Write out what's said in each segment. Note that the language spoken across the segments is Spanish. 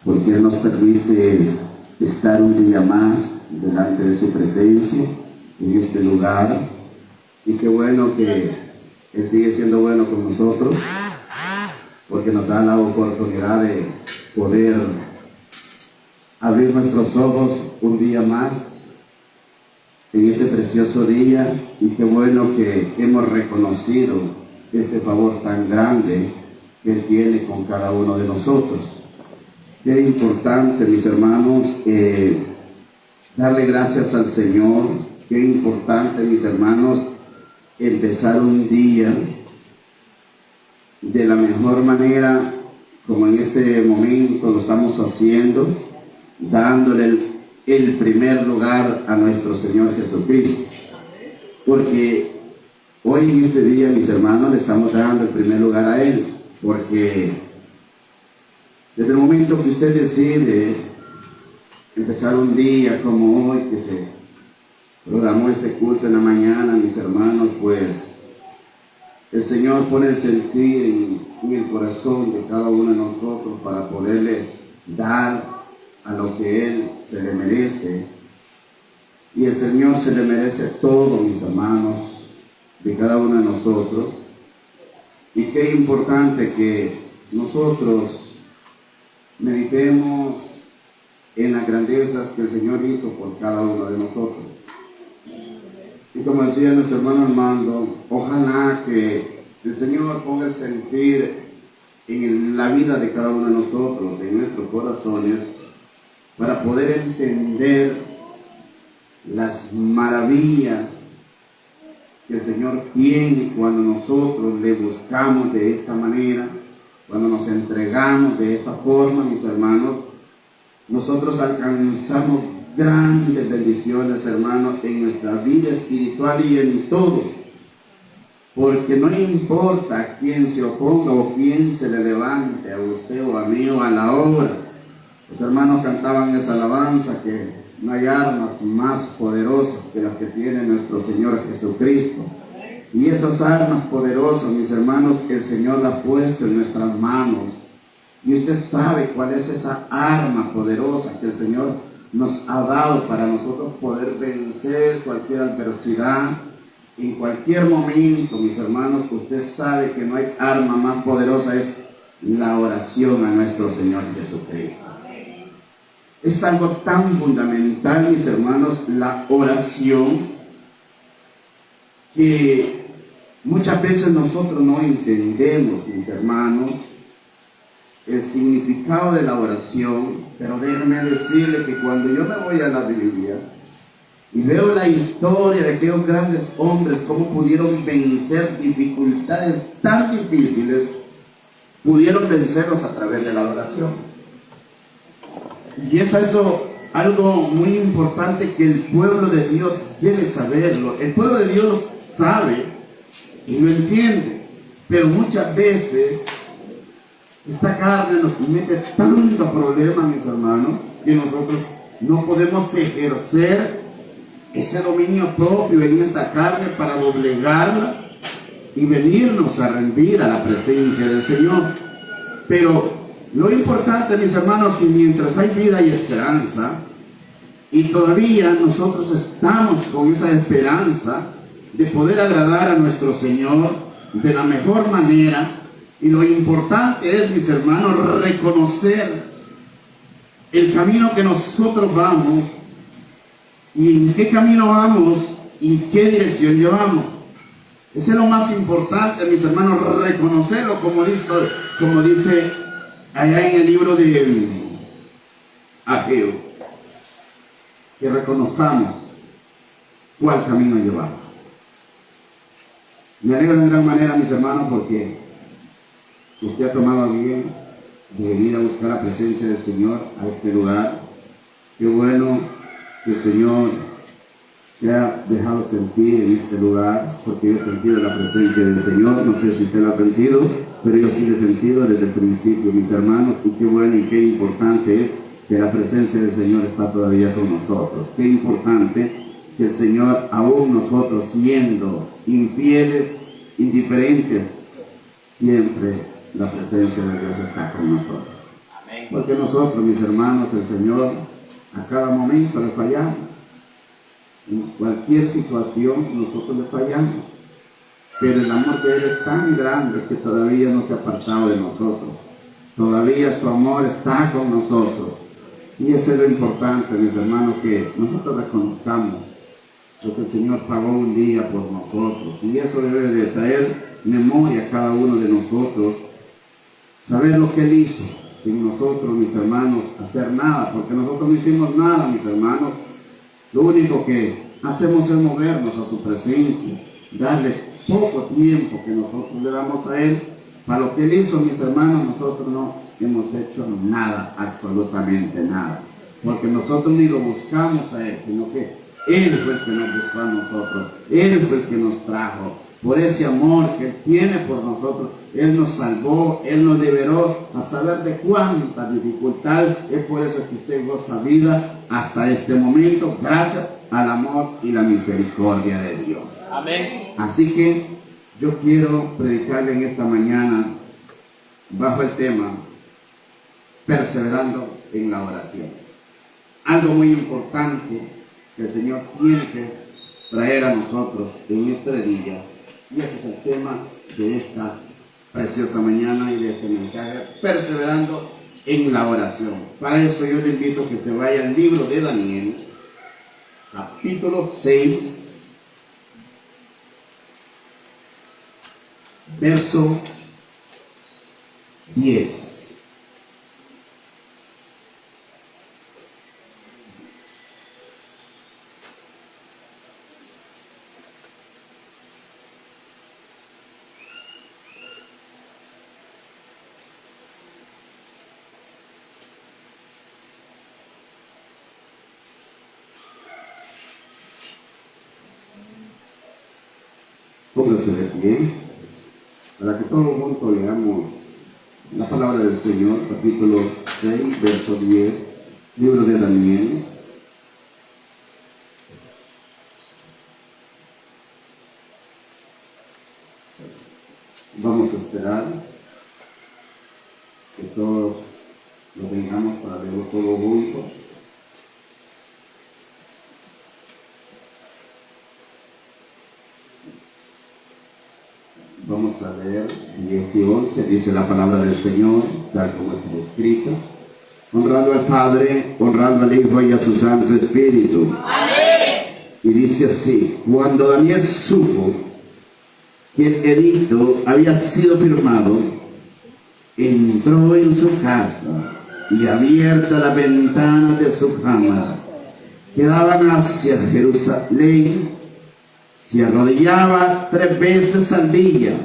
porque Él nos permite estar un día más delante de su presencia en este lugar. Y qué bueno que Él sigue siendo bueno con nosotros, porque nos da la oportunidad de poder abrir nuestros ojos un día más en este precioso día. Y qué bueno que hemos reconocido ese favor tan grande que Él tiene con cada uno de nosotros. Qué importante, mis hermanos, darle gracias al Señor. Qué importante, mis hermanos, empezar un día de la mejor manera, como en este momento lo estamos haciendo, dándole el primer lugar a nuestro Señor Jesucristo. Porque hoy en este día, mis hermanos, le estamos dando el primer lugar a Él, porque desde el momento que usted decide empezar un día como hoy, que se programó este culto en la mañana, mis hermanos, pues el Señor pone el sentir en el corazón de cada uno de nosotros para poderle dar a lo que Él se le merece. Y el Señor se le merece todo, mis hermanos, de cada uno de nosotros. Y qué importante que nosotros meditemos en las grandezas que el Señor hizo por cada uno de nosotros. Y como decía nuestro hermano Armando, ojalá que el Señor ponga el sentir en la vida de cada uno de nosotros, en nuestros corazones, para poder entender las maravillas que el Señor tiene cuando nosotros le buscamos de esta manera, cuando nos entregamos de esta forma, mis hermanos. Nosotros alcanzamos grandes bendiciones, hermanos, en nuestra vida espiritual y en todo. Porque no importa quién se oponga o quién se le levante, a usted o a mí o a la obra. Los hermanos cantaban esa alabanza, que no hay armas más poderosas que las que tiene nuestro Señor Jesucristo. Y esas armas poderosas, mis hermanos, el Señor las ha puesto en nuestras manos. Y usted sabe cuál es esa arma poderosa que el Señor nos ha dado para nosotros poder vencer cualquier adversidad. En cualquier momento, mis hermanos, usted sabe que no hay arma más poderosa, es la oración a nuestro Señor Jesucristo. Es algo tan fundamental, mis hermanos, la oración, que muchas veces nosotros no entendemos, mis hermanos, el significado de la oración. Pero déjenme decirle que cuando yo me voy a la Biblia y veo la historia de aquellos grandes hombres, cómo pudieron vencer dificultades tan difíciles, pudieron vencerlos a través de la oración. Y es eso algo muy importante que el pueblo de Dios debe saberlo. El pueblo de Dios sabe y lo entiende, pero muchas veces esta carne nos mete tanto problema, mis hermanos, que nosotros no podemos ejercer ese dominio propio en esta carne para doblegarla y venirnos a rendir a la presencia del Señor. Pero lo importante, mis hermanos, que mientras hay vida y esperanza, y todavía nosotros estamos con esa esperanza de poder agradar a nuestro Señor de la mejor manera. Y lo importante es, mis hermanos, reconocer el camino que nosotros vamos, y en qué camino vamos y qué dirección llevamos. Eso es lo más importante, mis hermanos, reconocerlo, como dice allá en el libro de Ageo, que reconozcamos cuál camino llevamos. Me alegro de gran manera, mis hermanos, porque usted ha tomado bien de venir a buscar la presencia del Señor a este lugar. Qué bueno que el Señor se ha dejado sentir en este lugar, porque yo he sentido la presencia del Señor. No sé si usted lo ha sentido, pero yo sí lo he sentido desde el principio, mis hermanos. Y qué bueno y qué importante es que la presencia del Señor está todavía con nosotros. Qué importante que el Señor, aún nosotros siendo infieles, indiferentes, siempre la presencia de Dios está con nosotros. Amén. Porque nosotros, mis hermanos, el Señor, a cada momento le fallamos. En cualquier situación nosotros le fallamos. Pero el amor de Él es tan grande que todavía no se ha apartado de nosotros. Todavía su amor está con nosotros. Y eso es lo importante, mis hermanos, que nosotros reconozcamos lo que el Señor pagó un día por nosotros. Y eso debe de traer memoria a cada uno de nosotros. Saber lo que Él hizo. Sin nosotros, mis hermanos, hacer nada. Porque nosotros no hicimos nada, mis hermanos. Lo único que hacemos es movernos a su presencia. Darle poco tiempo que nosotros le damos a Él. Para lo que Él hizo, mis hermanos, nosotros no hemos hecho nada, absolutamente nada. Porque nosotros ni lo buscamos a Él, sino que Él fue el que nos buscó a nosotros. Él fue el que nos trajo. Por ese amor que Él tiene por nosotros, Él nos salvó, Él nos liberó, a saber de cuánta dificultad. Es por eso que usted goza vida hasta este momento, gracias al amor y la misericordia de Dios. Amén. Así que yo quiero predicarle en esta mañana bajo el tema perseverando en la oración. Algo muy importante que el Señor tiene que traer a nosotros en este día, y ese es el tema de esta preciosa mañana y de este mensaje, perseverando en la oración. Para eso yo le invito a que se vaya al libro de Daniel, capítulo 6, verso 10. Póngase de pie para que todos juntos leamos la palabra del Señor, capítulo 6, verso 10, libro de Daniel. Vamos a esperar que todos lo tengamos para leerlo todos juntos. Vamos a leer 10 y 11, dice la palabra del Señor, tal como está escrita. Honrando al Padre, honrando al Hijo y a su Santo Espíritu. Amén. Y dice así: cuando Daniel supo que el edicto había sido firmado, entró en su casa y abierta la ventana de su cámara, que daban hacia Jerusalén, se arrodillaba 3 veces al día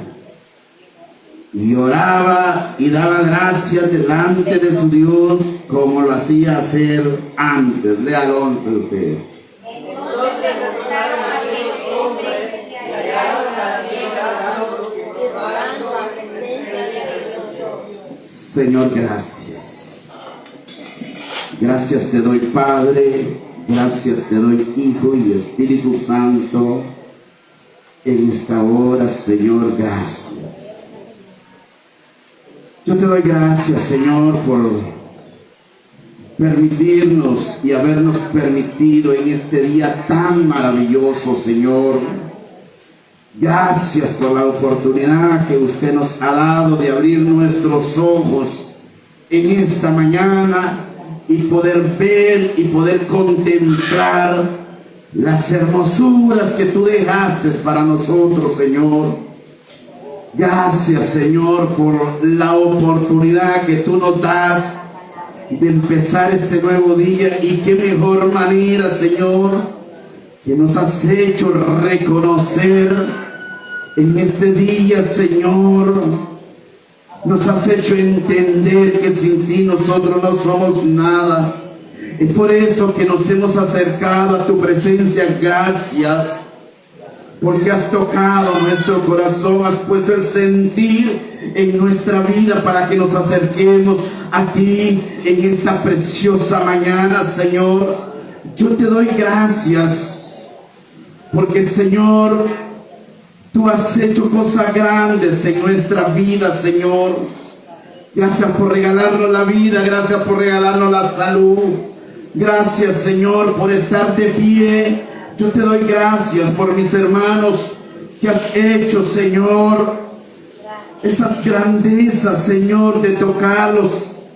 y oraba y daba gracias delante de su Dios como lo hacía hacer antes. Lea el 11 usted. Entonces juntaron a aquellos hombres y hallaron a Daniel orando a la presencia de Dios. Señor, gracias. Gracias te doy, Padre. Gracias te doy, Hijo y Espíritu Santo. En esta hora, Señor, gracias. Yo te doy gracias, Señor, por permitirnos y habernos permitido en este día tan maravilloso, Señor. Gracias por la oportunidad que usted nos ha dado de abrir nuestros ojos en esta mañana y poder ver y poder contemplar las hermosuras que tú dejaste para nosotros, Señor. Gracias, Señor, por la oportunidad que tú nos das de empezar este nuevo día. Y qué mejor manera, Señor, que nos has hecho reconocer en este día, Señor. Nos has hecho entender que sin ti nosotros no somos nada. Es por eso que nos hemos acercado a tu presencia. Gracias, porque has tocado nuestro corazón, has puesto el sentir en nuestra vida para que nos acerquemos a ti en esta preciosa mañana, Señor. Yo te doy gracias, porque, Señor, tú has hecho cosas grandes en nuestra vida, Señor. Gracias por regalarnos la vida, gracias por regalarnos la salud. Gracias, Señor, por estar de pie. Yo te doy gracias por mis hermanos que has hecho, Señor, esas grandezas, Señor, de tocarlos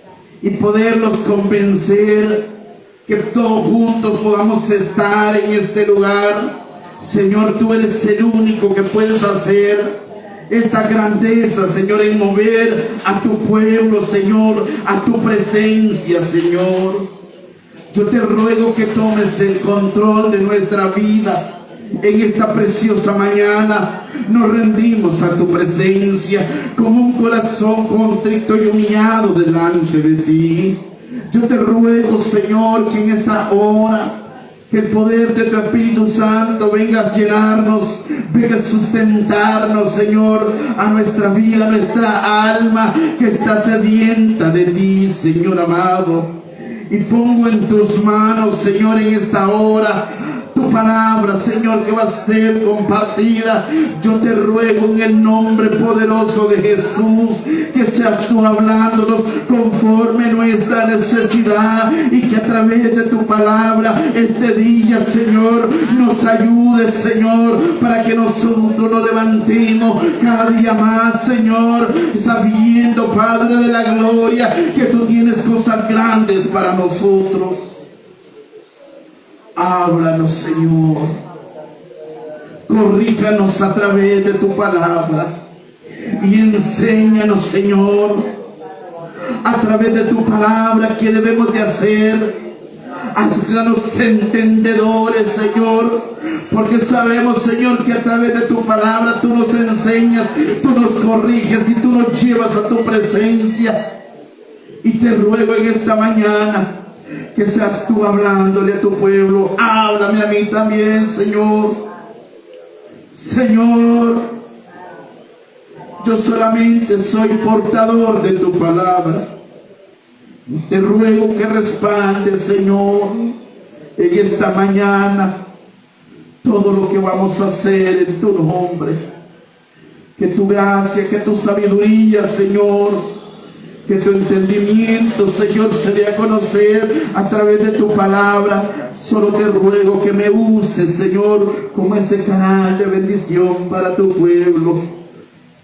y poderlos convencer, que todos juntos podamos estar en este lugar. Señor, tú eres el único que puedes hacer esta grandeza, Señor, en mover a tu pueblo, Señor, a tu presencia, Señor. Yo te ruego que tomes el control de nuestra vida en esta preciosa mañana. Nos rendimos a tu presencia con un corazón contrito y humillado delante de ti. Yo te ruego, Señor, que en esta hora que el poder de tu Espíritu Santo venga a llenarnos, venga a sustentarnos, Señor, a nuestra vida, a nuestra alma que está sedienta de ti, Señor amado. Y pongo en tus manos, Señor, en esta hora tu palabra, Señor, que va a ser compartida. Yo te ruego en el nombre poderoso de Jesús que seas tú hablándonos conforme nuestra necesidad, y que a través de tu palabra este día, Señor, nos ayudes, Señor, para que nosotros nos levantemos cada día más, Señor, sabiendo, Padre de la gloria, que tú tienes cosas grandes para nosotros. Háblanos, Señor. Corríjanos a través de tu palabra y enséñanos, Señor, a través de tu palabra qué debemos de hacer. Haznos entendedores, Señor, porque sabemos, Señor, que a través de tu palabra tú nos enseñas, tú nos corriges y tú nos llevas a tu presencia. Y te ruego en esta mañana que seas tú hablándole a tu pueblo. Háblame a mí también, Señor. Señor, yo solamente soy portador de tu palabra. Te ruego que respaldes, Señor, en esta mañana todo lo que vamos a hacer en tu nombre. Que tu gracia, que tu sabiduría, Señor, que tu entendimiento, Señor, se dé a conocer a través de tu palabra. Solo te ruego que me uses, Señor, como ese canal de bendición para tu pueblo.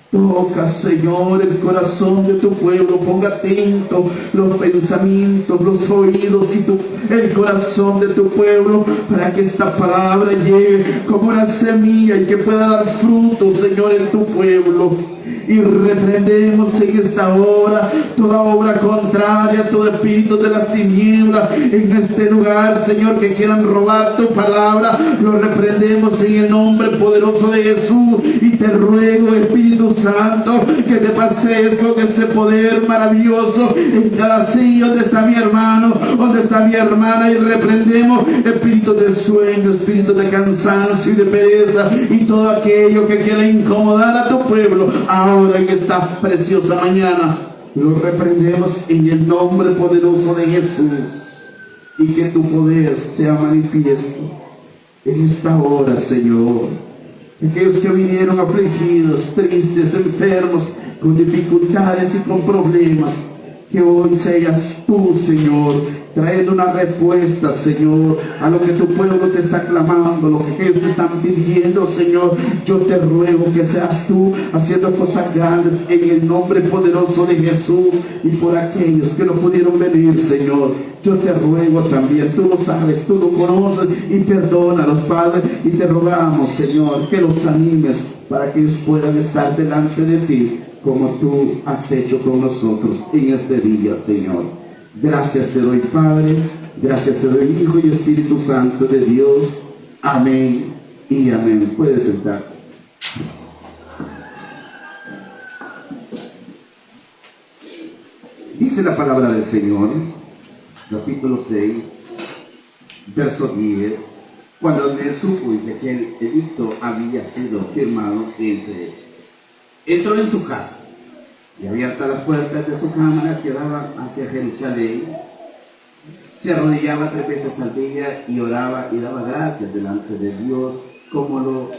Toca, Señor, el corazón de tu pueblo. Ponga atento los pensamientos, los oídos y el corazón de tu pueblo, para que esta palabra llegue como una semilla y que pueda dar fruto, Señor, en tu pueblo. Y reprendemos en esta hora toda obra contraria, todo espíritu de las tinieblas en este lugar, Señor, que quieran robar tu palabra. Lo reprendemos en el nombre poderoso de Jesús. Y te ruego, Espíritu Santo, que te pases con ese poder maravilloso en cada silla donde está mi hermano, donde está mi hermana. Y reprendemos espíritu de sueño, espíritu de cansancio y de pereza y todo aquello que quiera incomodar a tu pueblo. Ahora en esta preciosa mañana lo reprendemos en el nombre poderoso de Jesús, y que tu poder sea manifiesto en esta hora, Señor. Aquellos que vinieron afligidos, tristes, enfermos, con dificultades y con problemas, que hoy seas tú, Señor, trayendo una respuesta, Señor, a lo que tu pueblo te está clamando, lo que ellos te están pidiendo, Señor. Yo te ruego que seas tú haciendo cosas grandes en el nombre poderoso de Jesús. Y por aquellos que no pudieron venir, Señor, yo te ruego también, tú lo sabes, tú lo conoces, y perdónalos, Padre. Y te rogamos, Señor, que los animes para que ellos puedan estar delante de ti, como tú has hecho con nosotros en este día, Señor. Gracias te doy, Padre, gracias te doy, Hijo y Espíritu Santo de Dios. Amén y amén. Puedes sentar. Dice la palabra del Señor, capítulo 6, verso 10. Cuando Daniel supo, dice, que el edicto había sido firmado entre ellos, entró en su casa, y abiertas las puertas de su cámara que daban hacia Jerusalén, se arrodillaba 3 veces al día y oraba y daba gracias delante de Dios, como lo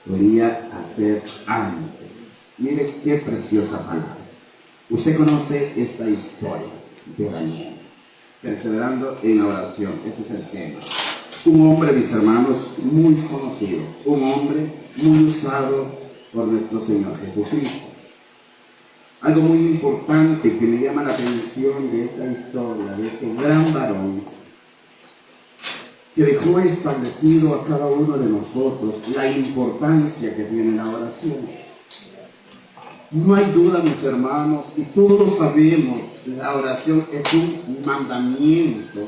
solía hacer antes. Mire qué preciosa palabra. Usted conoce esta historia de Daniel, perseverando en la oración. Ese es el tema. Un hombre, mis hermanos, muy conocido, un hombre muy usado por nuestro Señor Jesucristo. Algo muy importante que me llama la atención de esta historia, de este gran varón, que dejó establecido a cada uno de nosotros la importancia que tiene la oración. No hay duda, mis hermanos, y todos lo sabemos, la oración es un mandamiento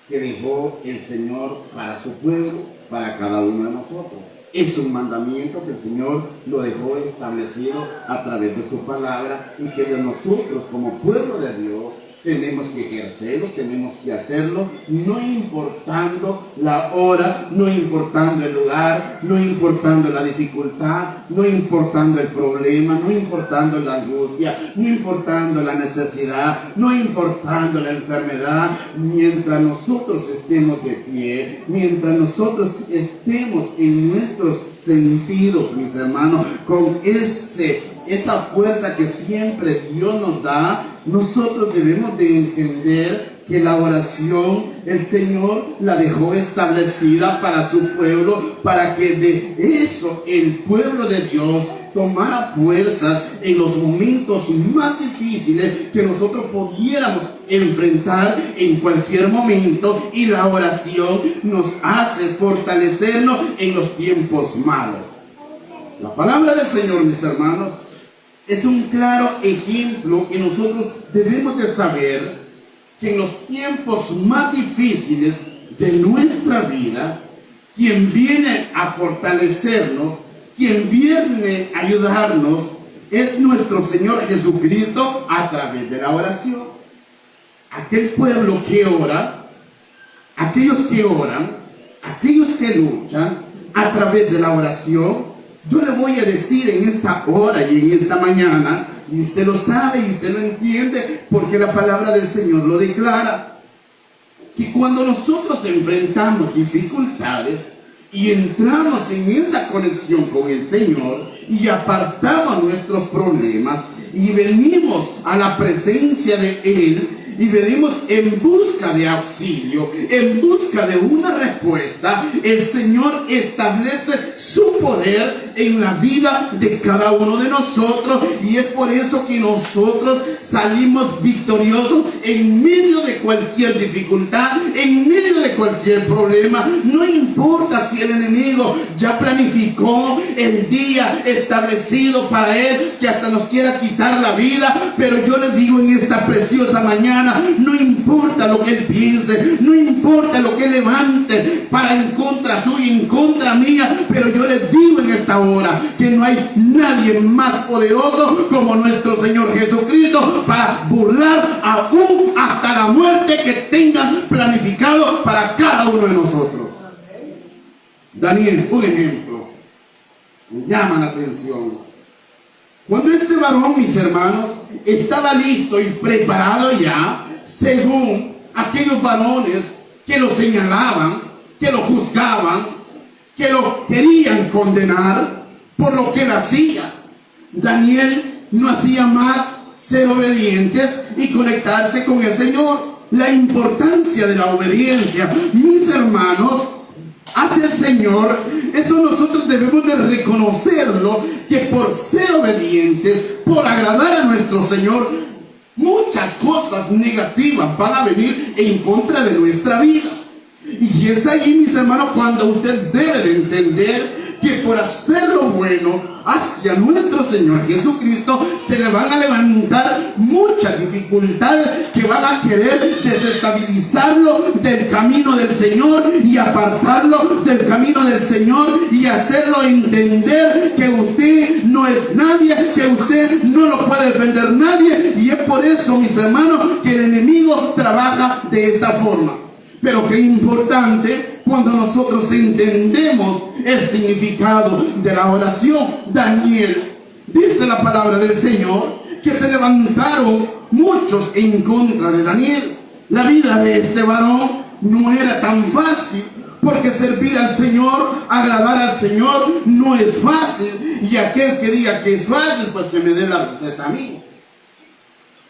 que dejó el Señor para su pueblo, para cada uno de nosotros. Es un mandamiento que el Señor lo dejó establecido a través de su palabra y que de nosotros como pueblo de Dios tenemos que ejercerlo, tenemos que hacerlo, no importando la hora, no importando el lugar, no importando la dificultad, no importando el problema, no importando la angustia, no importando la necesidad, no importando la enfermedad. Mientras nosotros estemos de pie, mientras nosotros estemos en nuestros sentidos, mis hermanos, con esa fuerza que siempre Dios nos da, nosotros debemos de entender que la oración el Señor la dejó establecida para su pueblo, para que de eso el pueblo de Dios tomara fuerzas en los momentos más difíciles que nosotros pudiéramos enfrentar en cualquier momento, y la oración nos hace fortalecernos en los tiempos malos. La palabra del Señor, mis hermanos, es un claro ejemplo que nosotros debemos de saber que en los tiempos más difíciles de nuestra vida, quien viene a fortalecernos, quien viene a ayudarnos, es nuestro Señor Jesucristo a través de la oración. Aquel pueblo que ora, aquellos que oran, aquellos que luchan a través de la oración, yo le voy a decir en esta hora y en esta mañana, y usted lo sabe y usted lo entiende porque la palabra del Señor lo declara, que cuando nosotros enfrentamos dificultades y entramos en esa conexión con el Señor y apartamos nuestros problemas y venimos a la presencia de Él, y venimos en busca de auxilio, en busca de una respuesta, el Señor establece su poder en la vida de cada uno de nosotros, y es por eso que nosotros salimos victoriosos en medio de cualquier dificultad, en medio de cualquier problema. No importa si el enemigo ya planificó el día establecido para él, que hasta nos quiera quitar la vida, pero yo les digo en esta preciosa mañana, no importa lo que él piense, no importa lo que él levante para en contra suya, en contra mía, pero yo les digo en esta hora que no hay nadie más poderoso como nuestro Señor Jesucristo para burlar aún hasta la muerte que tengan planificado para cada uno de nosotros. Daniel, un ejemplo, me llama la atención. Cuando este varón, mis hermanos, estaba listo y preparado ya, según aquellos varones que lo señalaban, que lo juzgaban, que lo querían condenar por lo que él hacía, Daniel no hacía más ser obedientes y conectarse con el Señor. La importancia de la obediencia, mis hermanos, hacia el Señor, eso nosotros debemos de reconocerlo, que por ser obedientes, por agradar a nuestro Señor, muchas cosas negativas van a venir en contra de nuestra vida. Y es allí, mis hermanos, cuando usted debe de entender que por hacer lo bueno hacia nuestro Señor Jesucristo se le van a levantar muchas dificultades que van a querer desestabilizarlo del camino del Señor y apartarlo del camino del Señor y hacerlo entender que usted no es nadie, que usted no lo puede defender nadie. Y es por eso, mis hermanos, que el enemigo trabaja de esta forma. Pero qué importante cuando nosotros entendemos el significado de la oración. Daniel, dice la palabra del Señor, que se levantaron muchos en contra de Daniel. La vida de este varón no era tan fácil, porque servir al Señor, agradar al Señor, no es fácil. Y aquel que diga que es fácil, pues que me dé la receta a mí.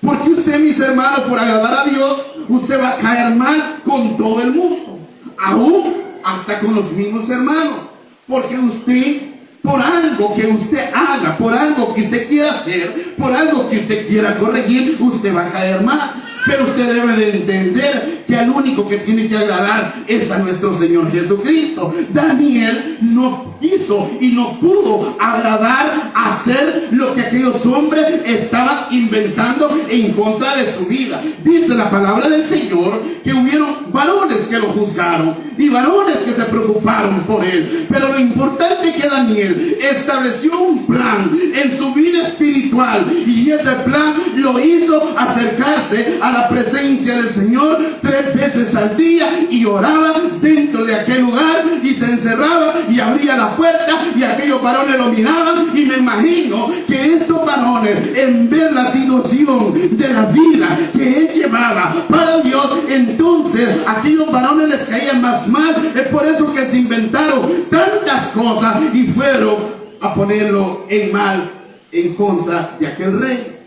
Porque usted, mis hermanos, por agradar a Dios, usted va a caer mal con todo el mundo, aún hasta con los mismos hermanos. Porque usted, por algo que usted haga, por algo que usted quiera hacer, por algo que usted quiera corregir, usted va a caer mal. Pero usted debe de entender que al único que tiene que agradar es a nuestro Señor Jesucristo. Daniel no quiso y no pudo agradar a hacer lo que aquellos hombres estaban inventando en contra de su vida. Dice la palabra del Señor que hubieron varones que lo juzgaron y varones que se preocuparon por él. Pero lo importante es que Daniel estableció un plan en su vida espiritual, y ese plan lo hizo acercarse a la presencia del Señor 3 veces al día, y oraba dentro de aquel lugar y se encerraba y abría la puerta, y aquellos varones lo miraban. Y me imagino que estos varones, en ver la situación de la vida que él llevaba para Dios, entonces aquellos varones les caían más mal. Es por eso que se inventaron tantas cosas y fueron a ponerlo en mal en contra de aquel rey.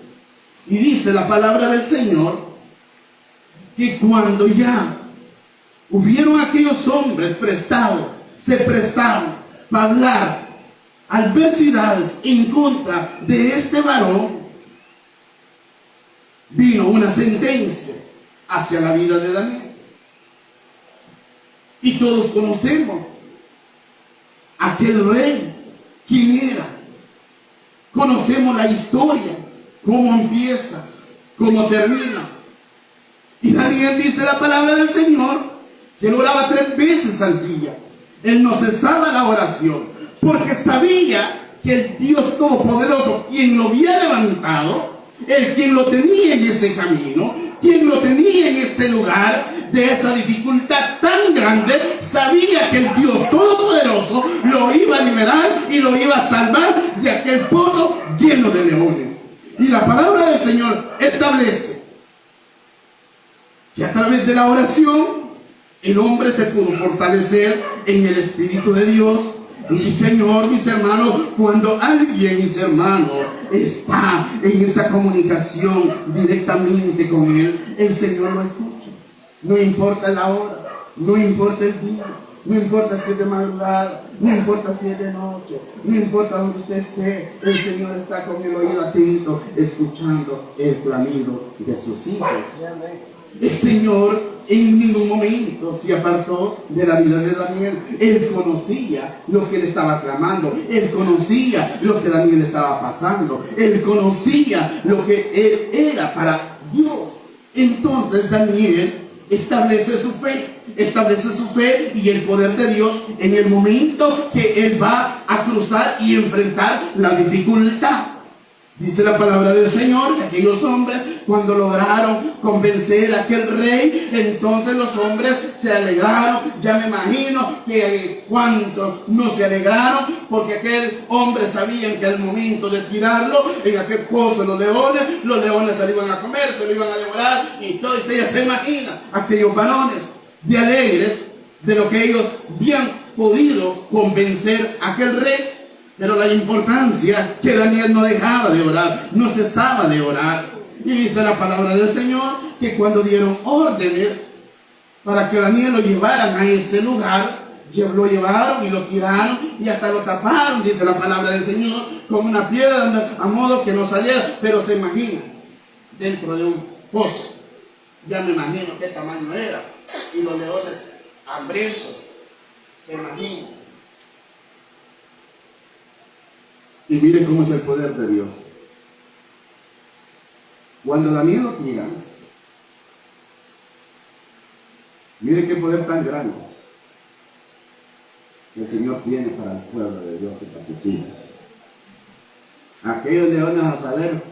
Y dice la palabra del Señor que cuando ya hubieron aquellos hombres se prestaron para hablar adversidades en contra de este varón, vino una sentencia hacia la vida de Daniel. Y todos conocemos aquel rey, quién era. Conocemos la historia, cómo empieza, cómo termina. Y Daniel, dice la palabra del Señor, que él oraba 3 veces al día. Él no cesaba la oración, porque sabía que el Dios Todopoderoso, quien lo había levantado, el quien lo tenía en ese camino, quien lo tenía en ese lugar de esa dificultad tan grande, sabía que el Dios Todopoderoso lo iba a liberar y lo iba a salvar de aquel pozo lleno de leones. Y la palabra del Señor establece que a través de la oración el hombre se pudo fortalecer en el Espíritu de Dios. Y Señor, mis hermanos, cuando alguien, mis hermanos, está en esa comunicación directamente con Él, el Señor lo escucha. No importa la hora, no importa el día, no importa si es de madrugada, no importa si es de noche, no importa donde usted esté, el Señor está con el oído atento, escuchando el clamido de sus hijos. El Señor en ningún momento se apartó de la vida de Daniel. Él conocía lo que él estaba clamando, él conocía lo que Daniel estaba pasando, él conocía lo que él era para Dios. Entonces Daniel establece su fe y el poder de Dios en el momento que él va a cruzar y enfrentar la dificultad. Dice la palabra del Señor que aquellos hombres, cuando lograron convencer a aquel rey, entonces los hombres se alegraron. Ya me imagino que cuántos no se alegraron, porque aquel hombre sabían que al momento de tirarlo en aquel pozo los leones se lo iban a comer, se lo iban a devorar, y todo. Usted ya se imagina aquellos varones de alegres de lo que ellos habían podido convencer a aquel rey. Pero la importancia que Daniel no dejaba de orar, no cesaba de orar. Y dice la palabra del Señor que cuando dieron órdenes para que Daniel lo llevaran a ese lugar, lo llevaron y lo tiraron y hasta lo taparon, dice la palabra del Señor, con una piedra a modo que no saliera. Pero se imagina, dentro de un pozo, ya me imagino qué tamaño era, y los leones hambrientos, se imagina. Y mire cómo es el poder de Dios. Cuando Daniel lo tira, mire qué poder tan grande que el Señor tiene para el pueblo de Dios y para sus hijos. Aquellos leones, a saber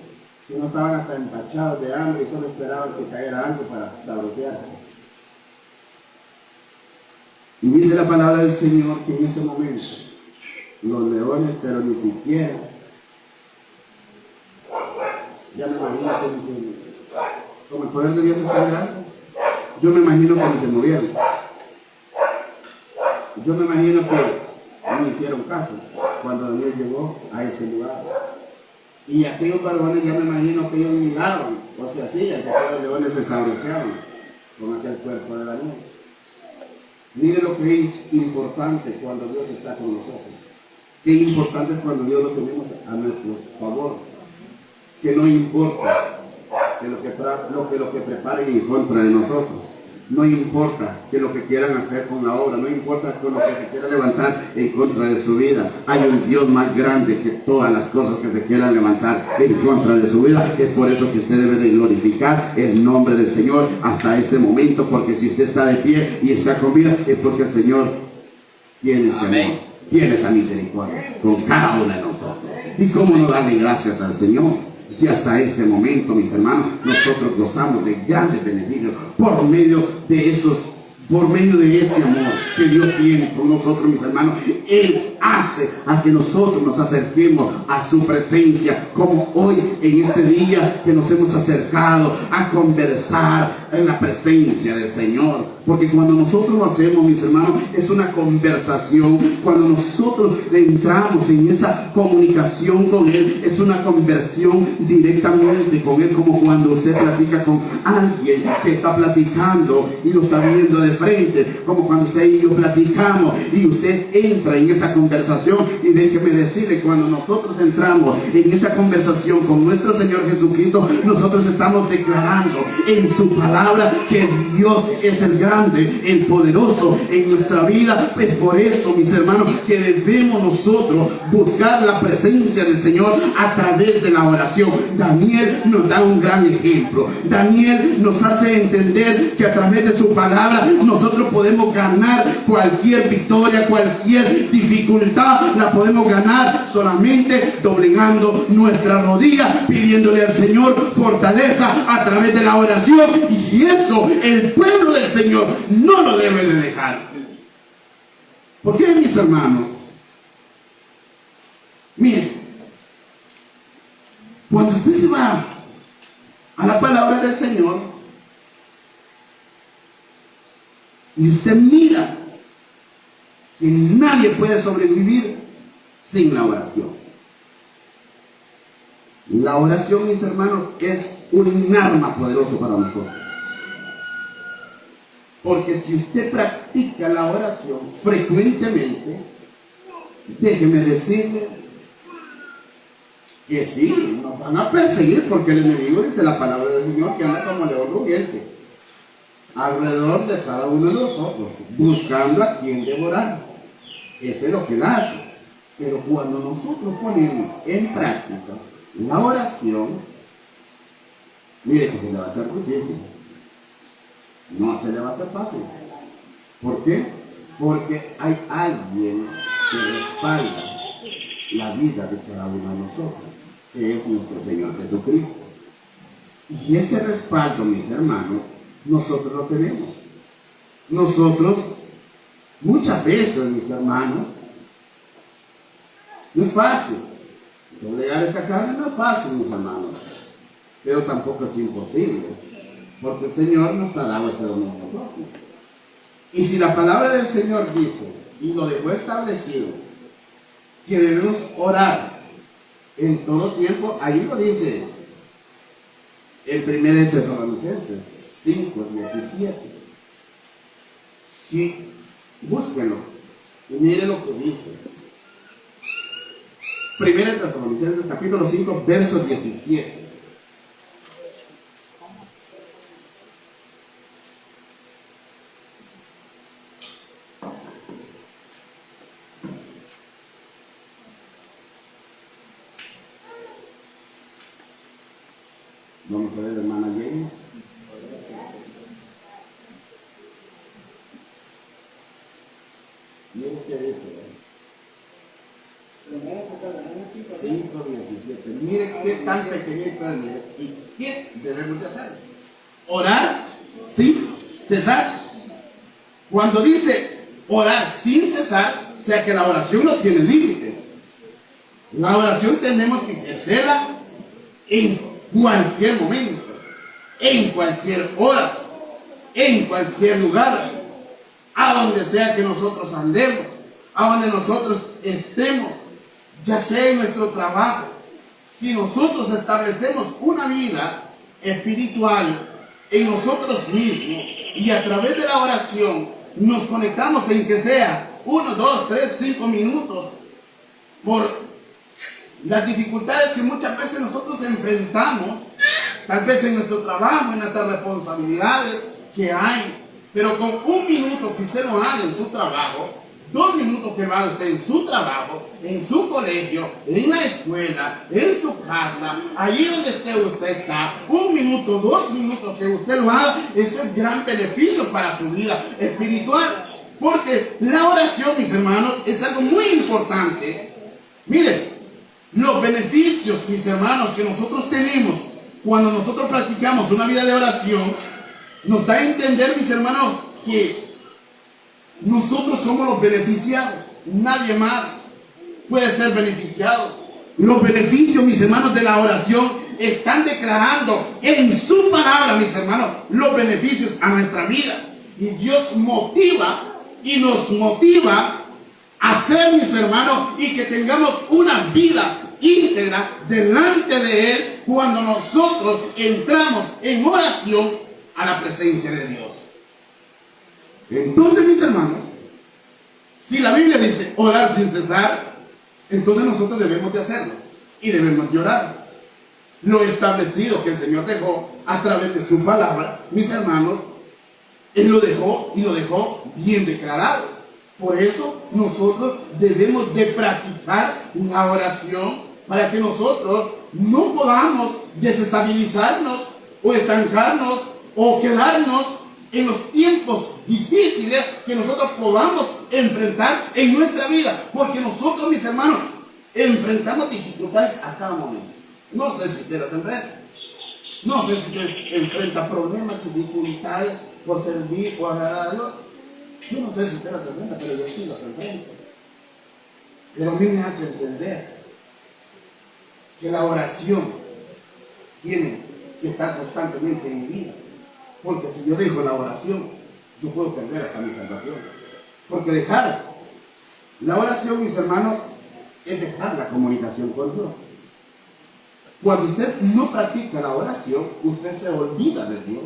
si no estaban hasta empachados de hambre y solo esperaban que cayera algo para saborearse. Y dice la palabra del Señor que en ese momento los leones, pero ni siquiera, ya me imagino que dicen, como el poder de Dios es tan grande, yo me imagino que ni se movieron. Yo me imagino que no hicieron caso cuando Daniel llegó a ese lugar. Y aquellos varones, ya me imagino que ellos miraron, o se hacían, que aquellos leones se saboreaban con aquel cuerpo de la niña. Mire lo que es importante cuando Dios está con nosotros. Qué importante es cuando Dios lo tenemos a nuestro favor. Que no importa que lo que preparen en contra de nosotros. No importa que lo que quieran hacer con la obra, no importa con lo que se quiera levantar en contra de su vida. Hay un Dios más grande que todas las cosas que se quieran levantar en contra de su vida. Es por eso que usted debe de glorificar el nombre del Señor hasta este momento, porque si usted está de pie y está con vida, es porque el Señor tiene ese amor, tiene esa misericordia con cada uno de nosotros. ¿Y cómo no darle gracias al Señor? Si hasta este momento, mis hermanos, nosotros gozamos de grandes beneficios por medio de ese amor que Dios tiene con nosotros, mis hermanos. Él hace a que nosotros nos acerquemos a su presencia, como hoy en este día que nos hemos acercado a conversar en la presencia del Señor. Porque cuando nosotros lo hacemos, mis hermanos, es una conversación. Cuando nosotros entramos en esa comunicación con Él, es una conversión directamente con Él, como cuando usted platica con alguien que está platicando y lo está viendo de frente, como cuando usted y yo platicamos y usted entra en esa conversación. Y déjeme decirle, cuando nosotros entramos en esa conversación con nuestro Señor Jesucristo, nosotros estamos declarando en su palabra que Dios es el grande, el poderoso en nuestra vida. Es por eso, mis hermanos, que debemos nosotros buscar la presencia del Señor a través de la oración. Daniel nos da un gran ejemplo. Daniel nos hace entender que a través de su palabra nosotros podemos ganar cualquier victoria, cualquier dificultad, la podemos ganar solamente doblegando nuestra rodilla, pidiéndole al Señor fortaleza a través de la oración. Y eso el pueblo del Señor no lo debe de dejar. ¿Por qué, mis hermanos? Miren, cuando usted se va a la palabra del Señor y usted mira que nadie puede sobrevivir sin la oración. La oración, mis hermanos, es un arma poderosa para nosotros. Porque si usted practica la oración frecuentemente, déjeme decirle que sí, nos van a perseguir, porque el enemigo, dice la palabra del Señor, que anda como león rugiente alrededor de cada uno de nosotros, buscando a quien devorar. Eso es lo que él hace. Pero cuando nosotros ponemos en práctica la oración, mire que se le va a hacer difícil. No se le va a hacer fácil. ¿Por qué? Porque hay alguien que respalda la vida de cada uno de nosotros, que es nuestro Señor Jesucristo. Y ese respaldo, mis hermanos, nosotros lo tenemos. Nosotros, muchas veces, mis hermanos, no es fácil. Doblegar esta carne no es fácil, mis hermanos, pero tampoco es imposible. Porque el Señor nos ha dado ese dominio propio. Y si la palabra del Señor dice, y lo dejó establecido, que debemos orar en todo tiempo, ahí lo dice el 1 Tesalonicenses 5:17. Sí, búsquenlo y miren lo que dice. 1 Tesalonicenses capítulo 5, verso 17. Vamos a ver, hermana Jenny. Miren qué dice. 5:17. Mire qué tan pequeñito es. ¿Y qué debemos de hacer? Orar sin cesar. Cuando dice orar sin cesar, o sea que la oración no tiene límites. La oración tenemos que ejercerla en cualquier momento, en cualquier hora, en cualquier lugar, a donde sea que nosotros andemos, a donde nosotros estemos, ya sea en nuestro trabajo, si nosotros establecemos una vida espiritual en nosotros mismos y a través de la oración nos conectamos en que sea 1, 2, 3, 5 minutos por las dificultades que muchas veces nosotros enfrentamos, tal vez en nuestro trabajo, en nuestras responsabilidades que hay, pero con 1 minuto que usted lo haga en su trabajo, 2 minutos que va usted en su trabajo, en su colegio, en la escuela, en su casa, allí donde usted está, 1 minuto, 2 minutos que usted lo haga, eso es gran beneficio para su vida espiritual. Porque la oración, mis hermanos, es algo muy importante. Miren, los beneficios, mis hermanos, que nosotros tenemos cuando nosotros practicamos una vida de oración, nos da a entender, mis hermanos, que nosotros somos los beneficiados. Nadie más puede ser beneficiado. Los beneficios, mis hermanos, de la oración están declarando en su palabra, mis hermanos, los beneficios a nuestra vida. Y Dios motiva y nos motiva a ser, mis hermanos, y que tengamos una vida íntegra delante de Él cuando nosotros entramos en oración a la presencia de Dios. Entonces, mis hermanos, si la Biblia dice orar sin cesar, entonces nosotros debemos de hacerlo y debemos de orar. Lo establecido que el Señor dejó a través de su palabra, mis hermanos, Él lo dejó y lo dejó bien declarado. Por eso nosotros debemos de practicar la oración para que nosotros no podamos desestabilizarnos o estancarnos o quedarnos en los tiempos difíciles que nosotros podamos enfrentar en nuestra vida. Porque nosotros, mis hermanos, enfrentamos dificultades a cada momento. No sé si usted las enfrenta. No sé si usted enfrenta problemas, dificultades por servir o agradar a Dios. Yo no sé si usted las enfrenta, pero yo sí las enfrento. Pero a mí me hace entender que la oración tiene que estar constantemente en mi vida. Porque si yo dejo la oración, yo puedo perder hasta mi salvación. Porque dejar la oración, mis hermanos, es dejar la comunicación con Dios. Cuando usted no practica la oración, usted se olvida de Dios.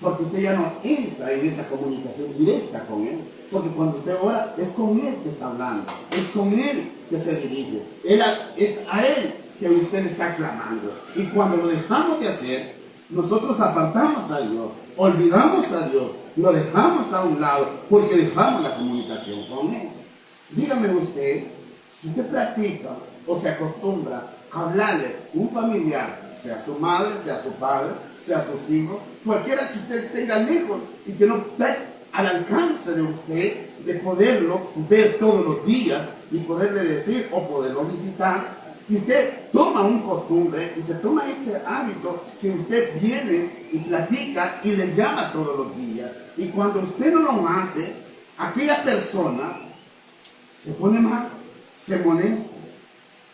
Porque usted ya no entra en esa comunicación directa con Él. Porque cuando usted ora, es con Él que está hablando. Es con Él que se dirige. Es a Él que usted le está clamando. Y cuando lo dejamos de hacer, nosotros apartamos a Dios, olvidamos a Dios, lo dejamos a un lado, porque dejamos la comunicación con Él. Dígame usted, si usted practica o se acostumbra a hablarle a un familiar, sea su madre, sea su padre, sea sus hijos, cualquiera que usted tenga lejos y que no esté al alcance de usted, de poderlo ver todos los días y poderle decir o poderlo visitar, y usted toma un costumbre y se toma ese hábito que usted viene y platica y le llama todos los días. Y cuando usted no lo hace, aquella persona se pone mal, se molesta.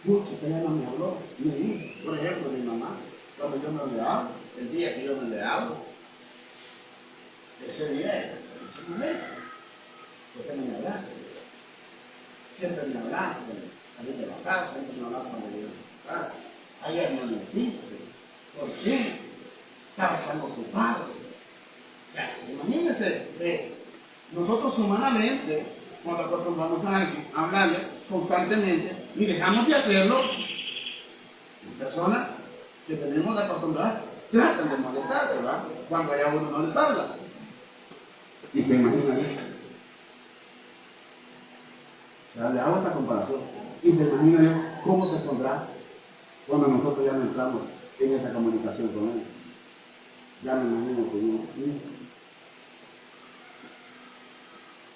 Pucha, que ya no me habló. Mi hijo, por ejemplo, mi mamá, cuando yo no le hablo, el día que yo no le hablo, ese día se molesta. ¿Por qué no me hablaste? Siempre me hablaste. Salir de la casa, siempre me hablaste cuando llegué a su casa. Ayer no me hiciste. ¿Por qué? Estabas tan ocupado. O sea, imagínense, nosotros humanamente, cuando acostumbramos a alguien a hablarle constantemente y dejamos de hacerlo, personas que tenemos la costumbre tratan de molestarse, ¿verdad? Cuando ya uno no les habla. Y se imaginan eso. O sea, le hago esta comparación. Y se imagina yo cómo se pondrá cuando nosotros ya no entramos en esa comunicación con Él. Ya me imagino, Señor.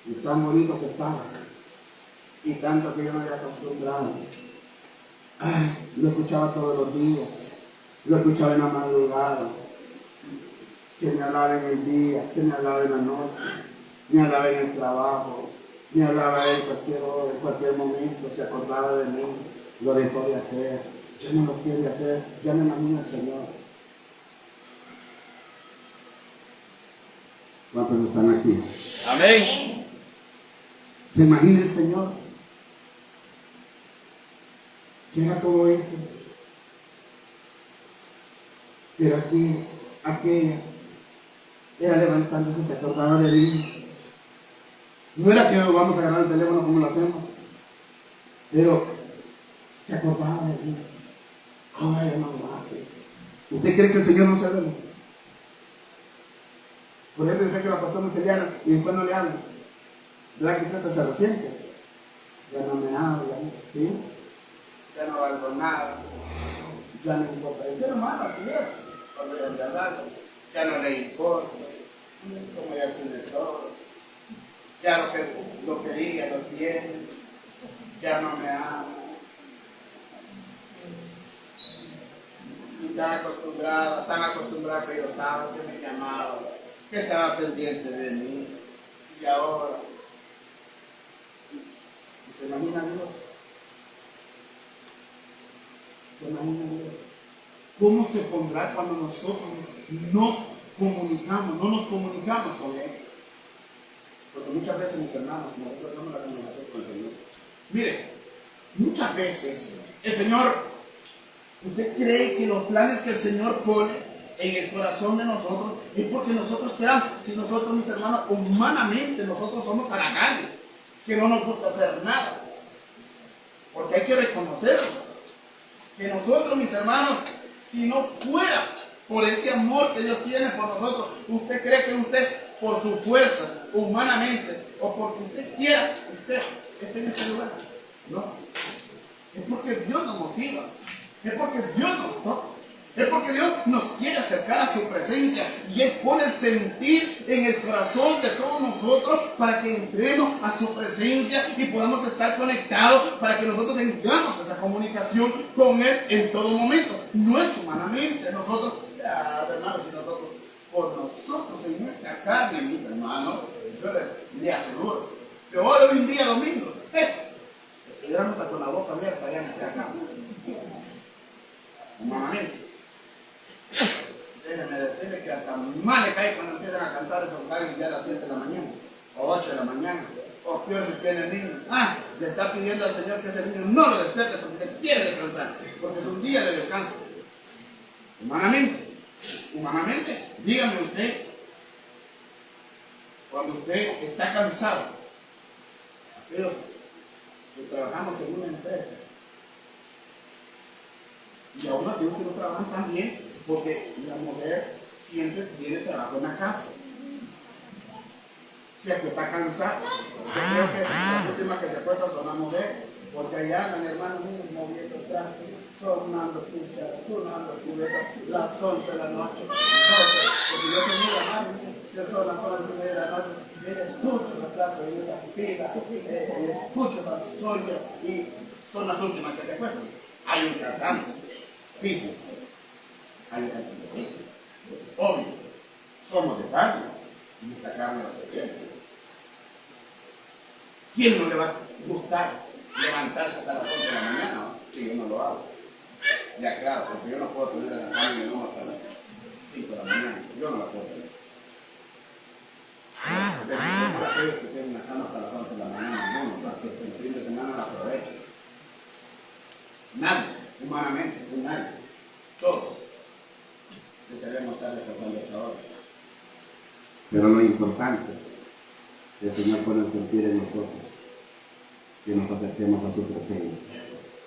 Y tan bonito que estaba. Y tanto que yo me había acostumbrado. Ay, lo escuchaba todos los días. Lo escuchaba en la madrugada. Que me hablaba en el día, que me hablaba en la noche. Me hablaba en el trabajo. Me hablaba en cualquier hora, en cualquier momento, se acordaba de mí, lo dejó de hacer, ya no lo quiere hacer, ya me imagino al Señor. ¿Cuántos están aquí? Amén. ¿Se imagina el Señor? ¿Qué era todo eso? Pero aquí era levantándose, se acordaba de mí. No era que vamos a agarrar el teléfono como lo hacemos, pero se acordaba de mí. Ahora ya no lo hace. ¿Usted cree que el Señor no se ve? Por ejemplo, usted que la pastora me pelearon y después no le habla. ¿Verdad que usted se resiente? Ya no me habla, ¿sí? Ya no valgo nada. Ya no importa. El ser humano así es. Cuando ya le habla, ya no le importa. Como ya tiene todo. Ya lo que diga lo tiene. Ya no me ama. Y tan acostumbrada que yo estaba, que me llamaba, que estaba pendiente de mí. Y ahora, ¿se imagina Dios? ¿Se imagina Dios? ¿Cómo se pondrá cuando nosotros no nos comunicamos con Él? Porque muchas veces, mis hermanos, nosotros tenemos la comunicación con el Señor. Mire, muchas veces el Señor, ¿usted cree que los planes que el Señor pone en el corazón de nosotros es porque nosotros queramos? Si nosotros, mis hermanos, humanamente nosotros somos haraganes, que no nos gusta hacer nada. Porque hay que reconocerlo. Que nosotros, mis hermanos, si no fuera por ese amor que Dios tiene por nosotros, ¿usted cree que usted, por sus fuerzas, humanamente, o porque usted quiera, usted esté en este lugar? No. Es porque Dios nos motiva. Es porque Dios nos toca. Es porque Dios nos quiere acercar a su presencia. Y Él pone el sentir en el corazón de todos nosotros para que entremos a su presencia y podamos estar conectados, para que nosotros tengamos esa comunicación con Él en todo momento. No es humanamente nosotros, hermanos, y nosotros, por nosotros en nuestra carne, mis hermanos, yo le aseguro que hoy un día domingo, estuviéramos con la boca abierta allá en la cama. Humanamente. Déjenme decirle que hasta mal le cae cuando empiezan a cantar esos gallos ya a las 7 de la mañana, o 8 de la mañana, o peor si tiene niño. Le está pidiendo al Señor que ese niño no lo despierte porque quiere descansar, porque es un día de descanso. Humanamente, dígame usted, cuando usted está cansado, aquellos que trabajamos en una empresa, y a uno que no trabajan tan bien, porque la mujer siempre tiene trabajo en la casa. Si es que está cansada, yo creo que la última que se acuerda son las mujeres, porque allá mi hermano mío moviendo el traje, sonando cucharas, sonando cubetas, las 11 de la noche, 12, porque yo tenía la mano, que son las 11 de la noche, y escucho los platos y esa pila, escucho las soñas y son las últimas que se acuestan. Hay un cansancio físico, hay un cansancio físico. Obvio, somos de carne y esta carne no se siente. ¿Quién no le va a gustar levantarse hasta las 11 de la mañana? Si yo no lo hago. Ya claro, porque yo no puedo tener la cama y no hasta las 5 de la mañana. Yo no la puedo tener. Pero aquellos que tienen la cama hasta las 11 de la mañana, no, porque el fin de semana la aprovecho. Nadie, humanamente, nadie. Todos desearíamos estar descansando esta hora. Pero lo importante, el Señor pone el sentir en nosotros, que nos acerquemos a su presencia,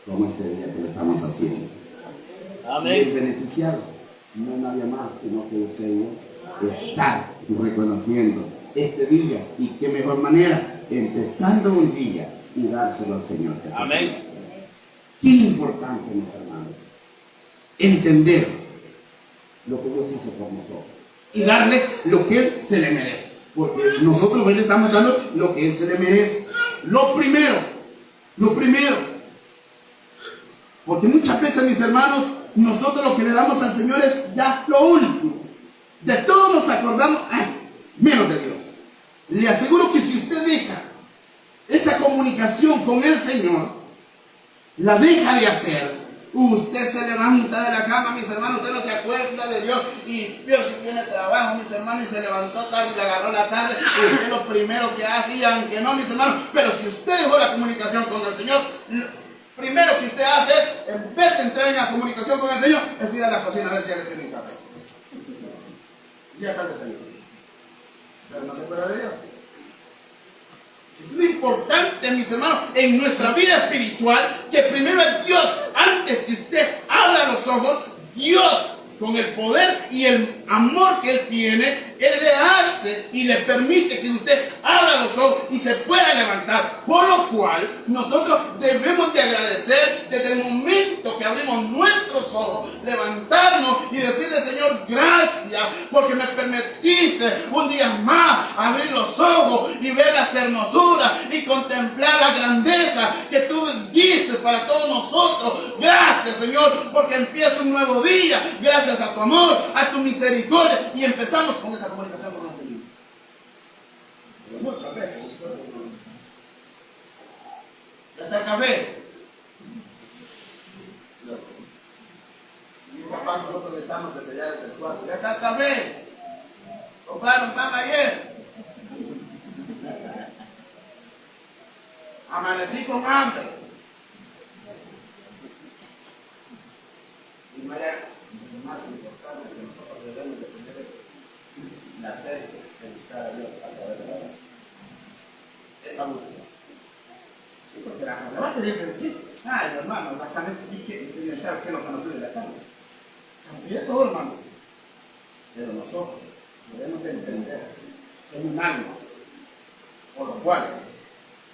como este día que lo estamos haciendo. Amén. Y el beneficiado no es nadie más, sino que usted y yo, estar reconociendo este día, y qué mejor manera, empezando un día y dárselo al Señor Jesús. Amén. Qué importante, mis hermanos, entender lo que Dios hizo por nosotros y darle lo que Él se le merece, porque nosotros hoy le estamos dando lo que Él se le merece. Lo primero, porque muchas veces, mis hermanos, nosotros lo que le damos al Señor es ya lo último. De todo nos acordamos, menos de Dios. Le aseguro que si usted deja esa comunicación con el Señor, la deja de hacer, usted se levanta de la cama, mis hermanos, usted no se acuerda de Dios, y Dios si tiene trabajo, mis hermanos, y se levantó tarde y le agarró la tarde, usted lo primero que hace, y aunque no, mis hermanos, pero si usted dejó la comunicación con el Señor, primero que usted hace es, en vez de entrar en la comunicación con el Señor, es ir a la cocina a ver si ya le tienen café. Ya está el desayuno. Pero no se acuerda de Dios. Es lo importante, mis hermanos, en nuestra vida espiritual, que primero es Dios, antes que usted abra los ojos, Dios, con el poder y el amor que Él tiene, Él le hace y le permite que usted abra los ojos y se pueda levantar. Por lo cual, nosotros debemos de agradecer desde el momento que abrimos nuestros ojos, levantarnos y decirle, Señor, gracias, porque me permitiste un día más abrir los ojos y ver las hermosuras y contemplar la grandeza que tú diste para todos nosotros. Gracias, Señor, porque empieza un nuevo día. Gracias a tu amor, a tu misericordia, y empezamos con esa comunicación con el Señor. Otra vez. ¿Ya está el café? Mi papá, nosotros le estamos desde allá desde el cuarto. ¿Ya está el café? ¿Compraron pan ayer? Amanecí con hambre. Y María, más importante que nosotros debemos de tener es la sed de buscar a Dios a través de la oración. Esa búsqueda. Sí, porque la carne va a pedir de ti. Ay, hermano, la carne quién sabe qué es lo que nos pide la carne. Nos pide todo, hermano. Pero nosotros debemos de entender que hay un alma, por lo cual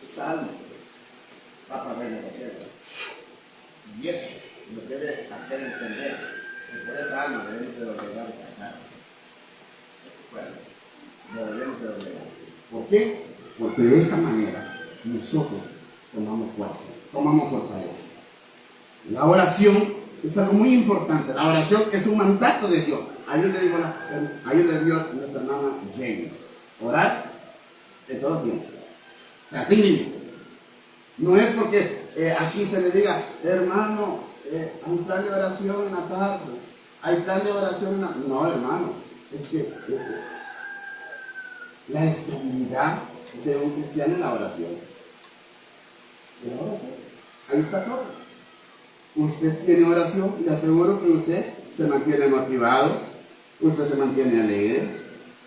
esa alma va para reino de los cielos. Y eso nos debe hacer entender que por esa alma debemos de doblegar esta carne. Este cuerpo lo debemos de doblegar. ¿Por qué? Porque de esta manera nosotros tomamos fuerza, tomamos fortaleza. La oración es algo muy importante. La oración es un mandato de Dios. Ahí le dio nuestra hermana Jane. Orar de todo tiempo. O sea, sin límites. No es porque aquí se le diga, hermano, hay plan de oración en la tarde, hay plan de oración en la... No, hermano, es que la estabilidad de un cristiano en la oración. ¿En la oración? Ahí está todo. Usted tiene oración y le aseguro que usted se mantiene motivado, usted se mantiene alegre,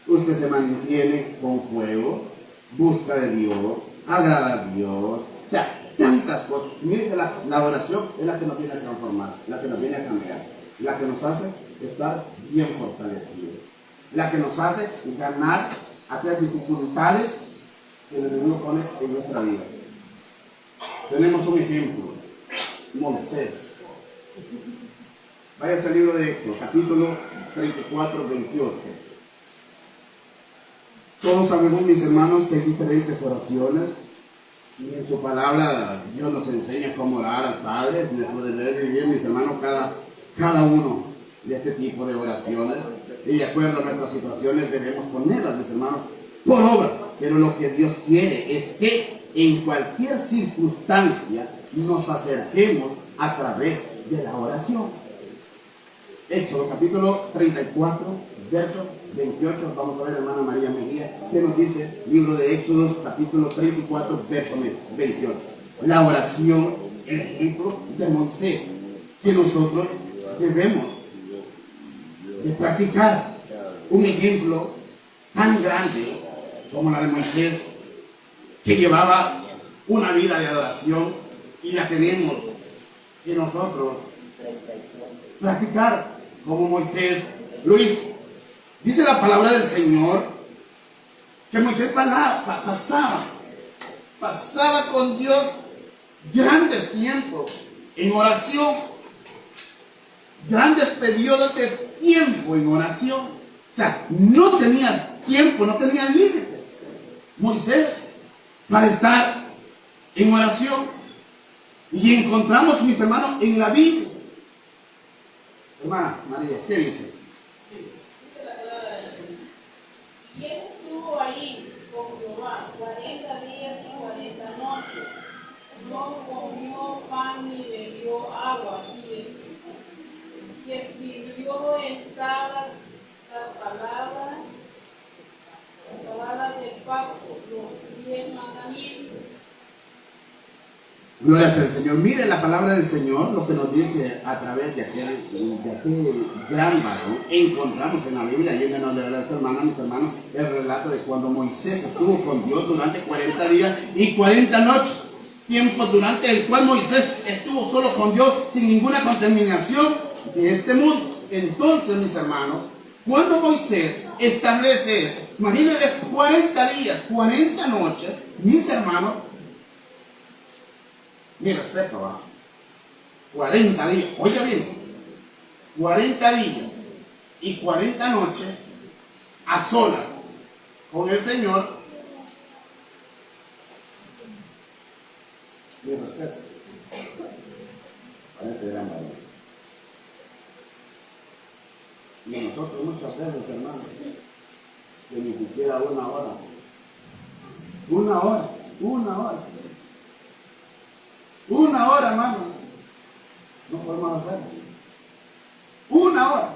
usted se mantiene con fuego, busca de Dios, agrada a Dios. O sea, tantas cosas. Miren que la oración es la que nos viene a transformar, la que nos viene a cambiar, la que nos hace estar bien fortalecidos, la que nos hace ganar aquellas dificultades que el enemigo pone en nuestra vida. Tenemos un ejemplo, Moisés. Vaya al libro de Éxodo, capítulo 34, 28. Todos sabemos, mis hermanos, que hay diferentes oraciones. Y en su palabra Dios nos enseña cómo orar al Padre. Después de leer y vivir, mis hermanos, cada uno de este tipo de oraciones. Y de acuerdo a nuestras situaciones debemos ponerlas, mis hermanos, por obra. Pero lo que Dios quiere es que en cualquier circunstancia nos acerquemos a través de la oración. Éxodo capítulo 34, verso 28. Vamos a ver, hermana María Mejía, que nos dice, libro de Éxodos, capítulo 34, verso 28. La oración, el ejemplo de Moisés, que nosotros debemos de practicar. Un ejemplo tan grande como la de Moisés, que llevaba una vida de adoración, y la tenemos que nosotros practicar como Moisés lo hizo. Dice la palabra del Señor que Moisés pasaba con Dios grandes tiempos en oración, grandes periodos de tiempo en oración. O sea, no tenía tiempo, no tenía límites Moisés para estar en oración. Y encontramos, mis hermanos, en la Biblia. Hermana María, ¿qué dice? Y él estuvo ahí con Jehová 40 días y 40 noches. No comió pan ni bebió agua. Y escribió en tablas las palabras del pacto, los 10 mandamientos. Gloria al Señor. Mire la palabra del Señor, lo que nos dice a través de aquel gran varón. Encontramos en la Biblia, y nos le da mis hermanos, el relato de cuando Moisés estuvo con Dios durante 40 días y 40 noches. Tiempo durante el cual Moisés estuvo solo con Dios, sin ninguna contaminación de este mundo. Entonces, mis hermanos, cuando Moisés establece, imagínense 40 días, 40 noches, mis hermanos, mi respeto, ¿va? 40 días, oiga bien, 40 días y 40 noches a solas con el Señor. Mi respeto. Parece gran valor. Y nosotros muchas veces, hermanos, que ni siquiera una hora, hermano, no podemos hacerlo. Una hora.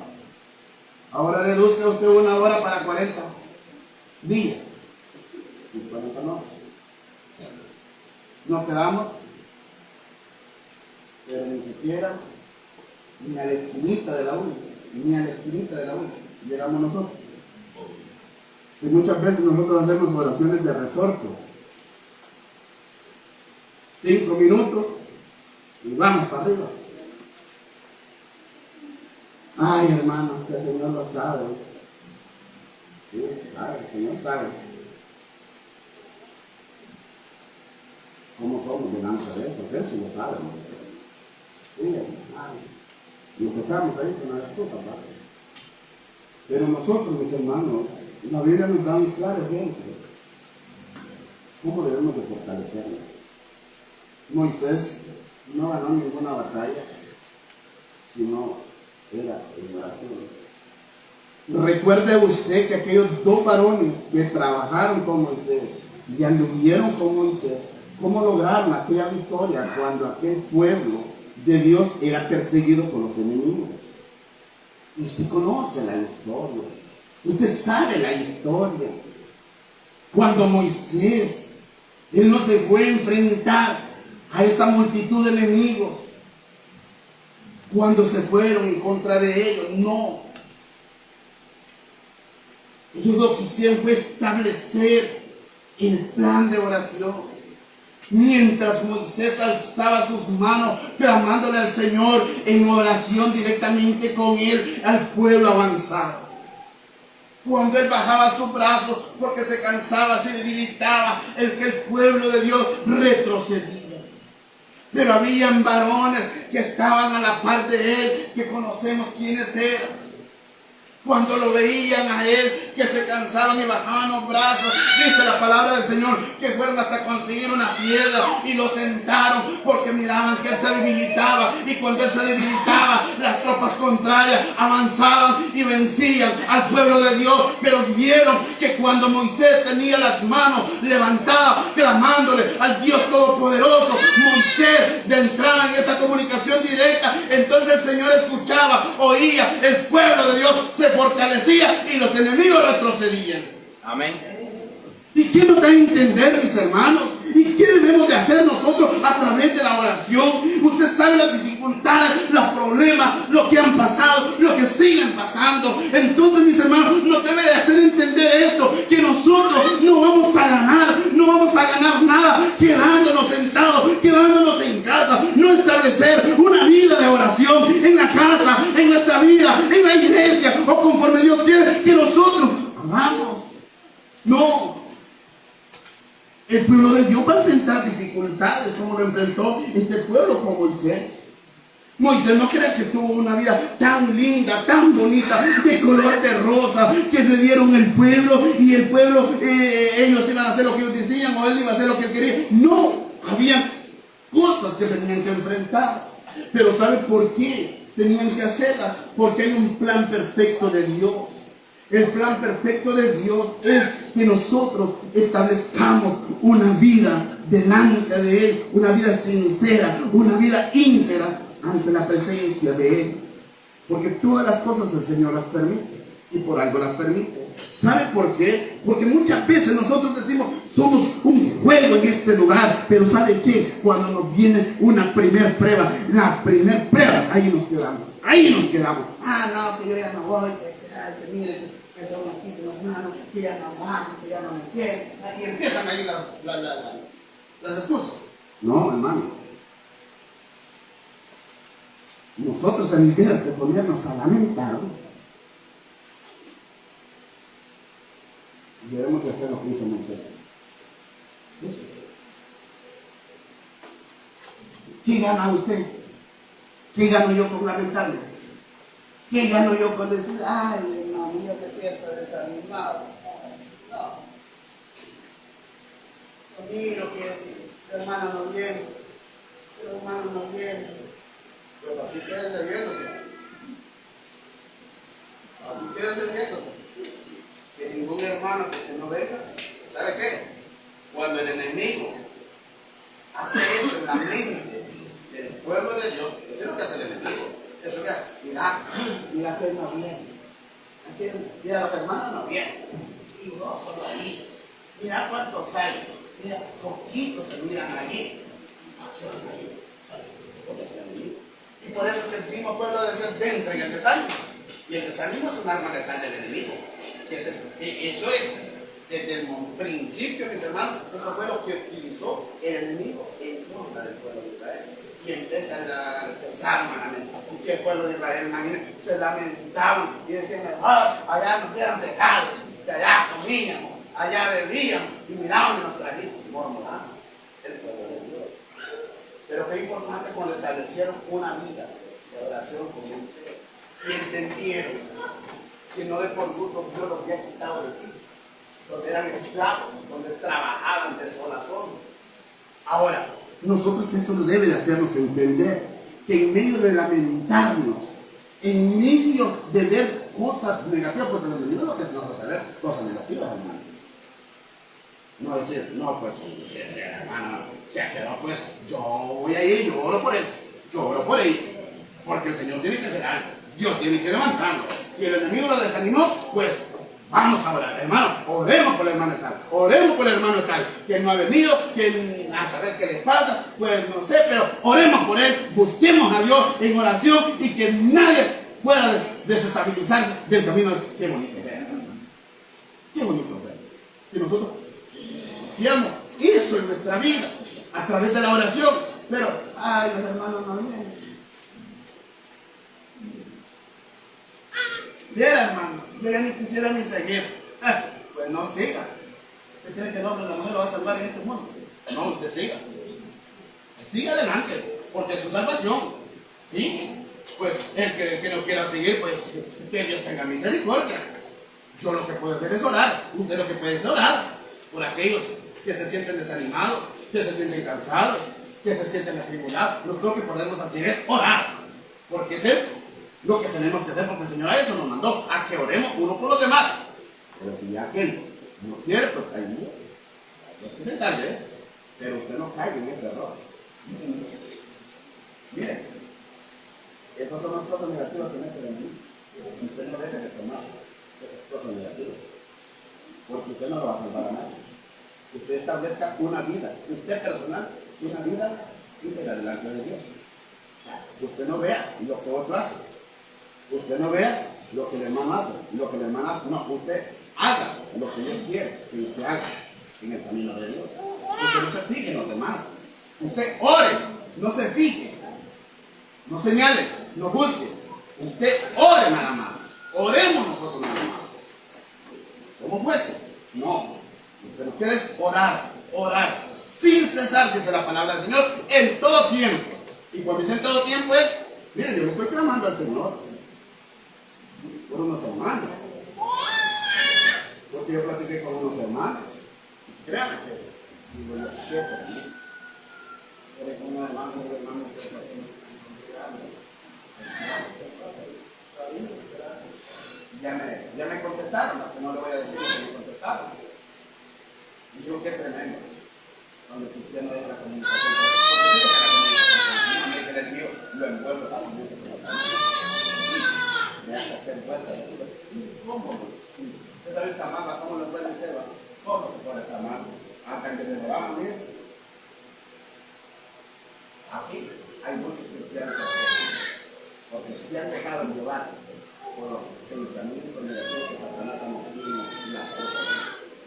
Ahora deduzca usted una hora para 40 días y 40 noches. Nos quedamos, pero ni siquiera ni a la esquinita de la una, llegamos nosotros. Si muchas veces nosotros hacemos oraciones de resorte, 5 minutos y vamos para arriba. Ay, hermano, que el Señor lo sabe. Sí, sabe, el Señor sabe cómo somos delante de Él, porque Él sí lo sabe. Sí, hermano. Y empezamos ahí con la excusa, ¿verdad? Pero nosotros, mis hermanos, la Biblia nos da un claro ejemplo. ¿Cómo debemos de fortalecernos? Moisés no ganó ninguna batalla, sino era en oración. Recuerde usted que aquellos 2 varones que trabajaron con Moisés y anduvieron con Moisés, ¿cómo lograron aquella victoria cuando aquel pueblo de Dios era perseguido por los enemigos? Y usted conoce la historia, usted sabe la historia. Cuando Moisés, él no se fue a enfrentar a esa multitud de enemigos, cuando se fueron en contra de ellos, no. Ellos lo que hicieron fue establecer el plan de oración. Mientras Moisés alzaba sus manos, clamándole al Señor en oración directamente con él, al pueblo avanzaba. Cuando él bajaba sus brazos porque se cansaba, se debilitaba, el pueblo de Dios retrocedía. Pero habían varones que estaban a la par de él, que conocemos quiénes eran. Cuando lo veían a él, que se cansaban y bajaban los brazos, dice la palabra del Señor, que fueron hasta conseguir una piedra y lo sentaron porque miraban que él se debilitaba. Y cuando él se debilitaba, las tropas contrarias avanzaban y vencían al pueblo de Dios. Pero vieron que cuando Moisés tenía las manos levantadas, clamándole al Dios Todopoderoso, Moisés entraba en esa comunicación directa. Entonces el Señor escuchaba, oía, el pueblo de Dios se fortalecía y los enemigos retrocedían. Amén. ¿Y qué nos da a entender, mis hermanos? ¿Y qué debemos de hacer nosotros a través de la oración? Usted sabe las dificultades, los problemas, lo que han pasado, lo que siguen pasando. Entonces, mis hermanos, nos debe de hacer entender esto, que nosotros no vamos a ganar nada quedándonos sentados, quedándonos en casa. No establecer una vida de oración en la casa, en nuestra vida, en la iglesia, o conforme Dios quiere que nosotros hagamos. No. El pueblo de Dios va a enfrentar dificultades como lo enfrentó este pueblo con Moisés. Moisés no cree que tuvo una vida tan linda, tan bonita, de color de rosa, que le dieron el pueblo y el pueblo, ellos iban a hacer lo que ellos decían o él iba a hacer lo que él quería. No, había cosas que tenían que enfrentar. Pero ¿sabe por qué tenían que hacerlas? Porque hay un plan perfecto de Dios. El plan perfecto de Dios es que nosotros establezcamos una vida delante de Él, una vida sincera, una vida íntegra ante la presencia de Él. Porque todas las cosas el Señor las permite y por algo las permite. ¿Sabe por qué? Porque muchas veces nosotros decimos, somos un juego en este lugar, pero ¿sabe qué? Cuando nos viene una primer prueba, la primer prueba, ahí nos quedamos, ahí nos quedamos. Ah, no, que yo ya no voy, que mire, que son aquí los hermanos, que ya no van, que ya no me quieren, y empiezan ahí las excusas. No, hermano. Nosotros en vez de ponernos a lamentar, debemos de hacer lo que hizo Moisés. Eso. ¿Qué gana usted? ¿Qué gano yo con lamentarme? ¿Qué gano yo con decir, ay, hermano, yo me siento desanimado? No. Yo miro que el hermano no viene, el hermano no viene. Pues así quédense viéndose. Así quédense viéndose. Que ningún hermano que no venga, ¿sabe qué? Cuando el enemigo hace eso en la mente del pueblo de Dios, eso es lo que hace el enemigo. Eso que mira que no viene. Mira los hermanos no vienen. Y no solo ahí. Mira cuántos hay. Mira, poquitos se miran allí. Porque es el enemigo. Y por eso que el mismo pueblo de Dios entra en el desánimo. Y el desánimo es un arma letal del enemigo. Eso es, desde el principio, mis hermanos, eso fue lo que utilizó el enemigo en contra del pueblo de Israel. Y empiezan a desarmar. Y si el pueblo de Israel, imagínense, se lamentaban y decían, allá nos hubieran dejado, que allá comíamos, allá bebíamos y miraban nuestras hijas murmurando. El pueblo de Dios. Pero qué importante cuando establecieron una vida de oración con Moisés y entendieron que no de por gusto Dios los había quitado de ti, donde eran esclavos, donde trabajaban de sol a sol. Ahora, nosotros eso debe de hacernos entender que en medio de lamentarnos, en medio de ver cosas negativas, porque los enemigos lo que nos hace ver cosas negativas, hermano. No decir, no, pues, si el hermano se ha quedado, pues, yo voy a ir, yo oro por él, porque el Señor tiene que hacer algo, Dios tiene que levantarlo. Si el enemigo lo desanimó, pues, vamos a orar, hermano, oremos por el hermano tal, oremos por el hermano tal, que no ha venido, que a saber qué le pasa, pues no sé, pero oremos por él, busquemos a Dios en oración y que nadie pueda desestabilizar del camino. Qué bonito ver, hermano, qué bonito ver, que nosotros hacíamos eso en nuestra vida, a través de la oración, pero, ay, los hermanos no vienen. Bien, hermano, yo ya ni quisiera ni seguir. Pues no siga. ¿Usted cree que el hombre o la mujer lo va a salvar en este mundo? No, usted siga. Siga adelante, porque es su salvación. ¿Sí? Pues el que no quiera seguir, pues que Dios tenga misericordia. Yo lo que puedo hacer es orar. Usted lo que puede es orar por aquellos que se sienten desanimados, que se sienten cansados, que se sienten atribulados. Lo que podemos hacer es orar, porque ese es lo que tenemos que hacer, porque el Señor a eso nos mandó, a que oremos uno por los demás. Pero si ya aquel no quiere, pues ahí no. No es que se tarde, pero usted no caiga en ese error. Mire, esas son las cosas negativas que mete el enemigo. Usted no deje de tomar esas cosas negativas, porque usted no lo va a salvar a nadie. Usted establezca una vida, usted personal, una vida íntegra delante de Dios. Usted no vea lo que otro hace. Usted no vea lo que el hermano hace, lo que el hermano hace. No, usted haga lo que Dios quiere que usted haga en el camino de Dios. Usted no se fije en los demás. Usted ore, no se fije. No señale, no juzgue. Usted ore nada más. Oremos nosotros nada más. ¿Somos jueces? No. Usted lo que quiere es orar, orar, sin cesar, dice la palabra del Señor, en todo tiempo. Y cuando dice en todo tiempo es, miren, yo le estoy clamando al Señor por unos hermanos. Porque yo platiqué con unos hermanos. Créanme que, y bueno, ¿qué por mí? Pero con unos hermanos ya me contestaron, que no le voy a decir que me contestaron. Y yo qué tremendo, cuando el cristiano deja la comunicación, porque el enemigo lo envuelve fácilmente con la palabra. Me hace hacer vuelta. ¿Cómo? Usted sabe el tamal, ¿cómo lo puede hacer? ¿Cómo se pone el tamal? Hasta que se lo van a ver. Así hay muchos cristianos porque se han dejado llevar por los pensamientos negativos que Satanás ha metido en las cosas.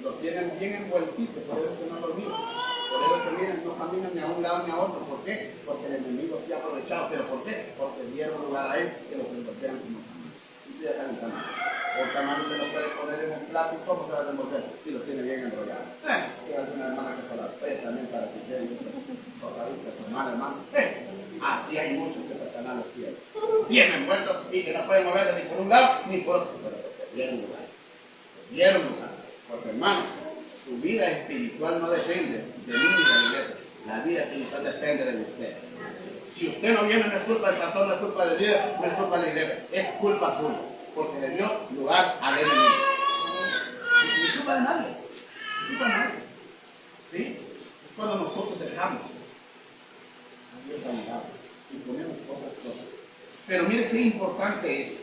Los tienen bien envueltitos, por eso que no los miran. Por eso que miren, no caminan ni a un lado ni a otro. ¿Por qué? Porque el enemigo se ha aprovechado. ¿Pero por qué? Porque dieron lugar a él que los envolvieran como tamal. Y ya están en tamal. El tamal se lo puede poner en un plato y ¿cómo se va a desenvolver? Si lo tiene bien enrollado. Y alguna hermana que se las fe también para que queden soldaditas, hermano, hermano. Así hay muchos que Satanás los quiere. Bien envueltos y que no pueden moverse ni por un lado ni por otro. Pero porque dieron lugar. Dieron lugar. Porque hermano, su vida espiritual no depende de mí ni de la iglesia. La vida espiritual depende de usted. Si usted no viene, no es culpa del pastor, no es culpa de Dios, no es culpa de la iglesia. Es culpa suya. Porque le dio lugar al enemigo. Y es culpa de nadie. Es culpa de nadie. ¿Sí? Es cuando nosotros dejamos a Dios a un lado y ponemos otras cosas. Pero mire qué importante es.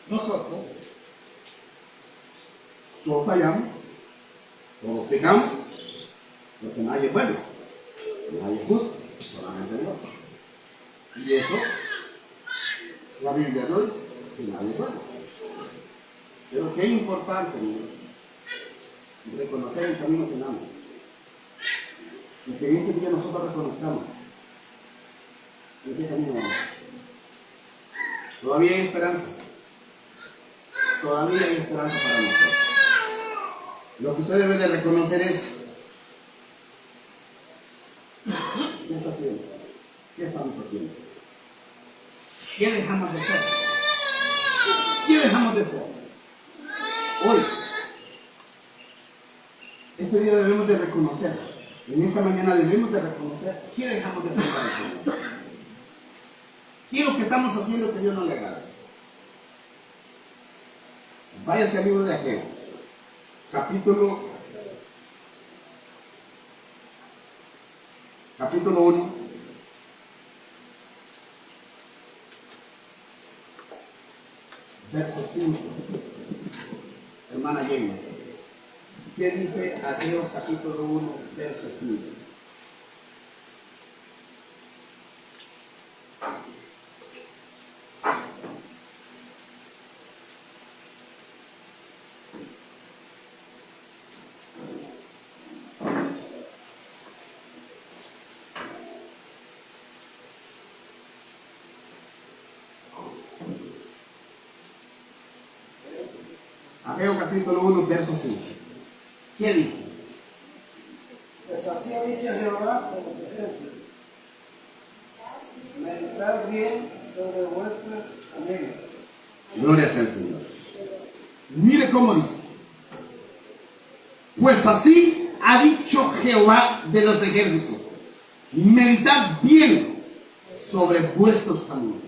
Nosotros todos fallamos, todos pecamos, porque nadie es bueno, nadie es justo, solamente Dios. Y eso, la Biblia no dice que nadie es bueno. Pero qué importante, ¿no? Reconocer el camino que andamos. Y que en este día nosotros reconozcamos en qué camino vamos. Todavía hay esperanza. Todavía hay esperanza para nosotros. Lo que usted debe de reconocer es ¿qué está haciendo? ¿Qué estamos haciendo? ¿Qué dejamos de ser? ¿Qué dejamos de ser? Hoy, este día debemos de reconocer, en esta mañana debemos de reconocer qué dejamos de hacer para el Señor. ¿Qué es lo que estamos haciendo que Dios no le agrada? Váyase al libro de Ageo, capítulo 1, verso 5. Hermana Jenny, ¿qué dice Ageo capítulo 1, verso 5? Ageo capítulo 1, verso 5. ¿Qué dice? Pues así ha dicho Jehová de los ejércitos: meditar bien sobre vuestros caminos. Gloria sea al Señor. Mire cómo dice. Pues así ha dicho Jehová de los ejércitos: meditad bien sobre vuestros caminos.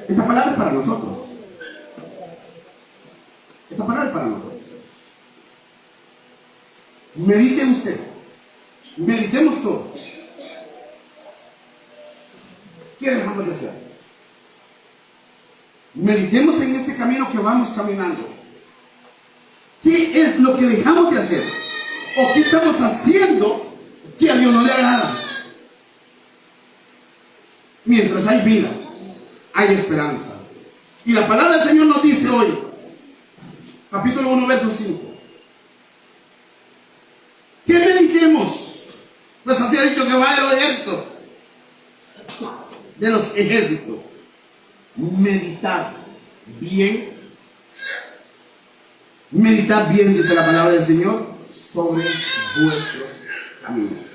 Esta palabra es para nosotros. Esta palabra es para nosotros. Medite usted. Meditemos todos. ¿Qué dejamos de hacer? Meditemos en este camino que vamos caminando. ¿Qué es lo que dejamos de hacer? ¿O qué estamos haciendo que a Dios no le agrada? Mientras hay vida, hay esperanza. Y la palabra del Señor nos dice hoy, capítulo 1, verso 5. ¿Qué meditemos? Pues así ha dicho Jehová de los ejércitos. De los ejércitos. Meditad bien. Meditad bien, dice la palabra del Señor, sobre vuestros caminos.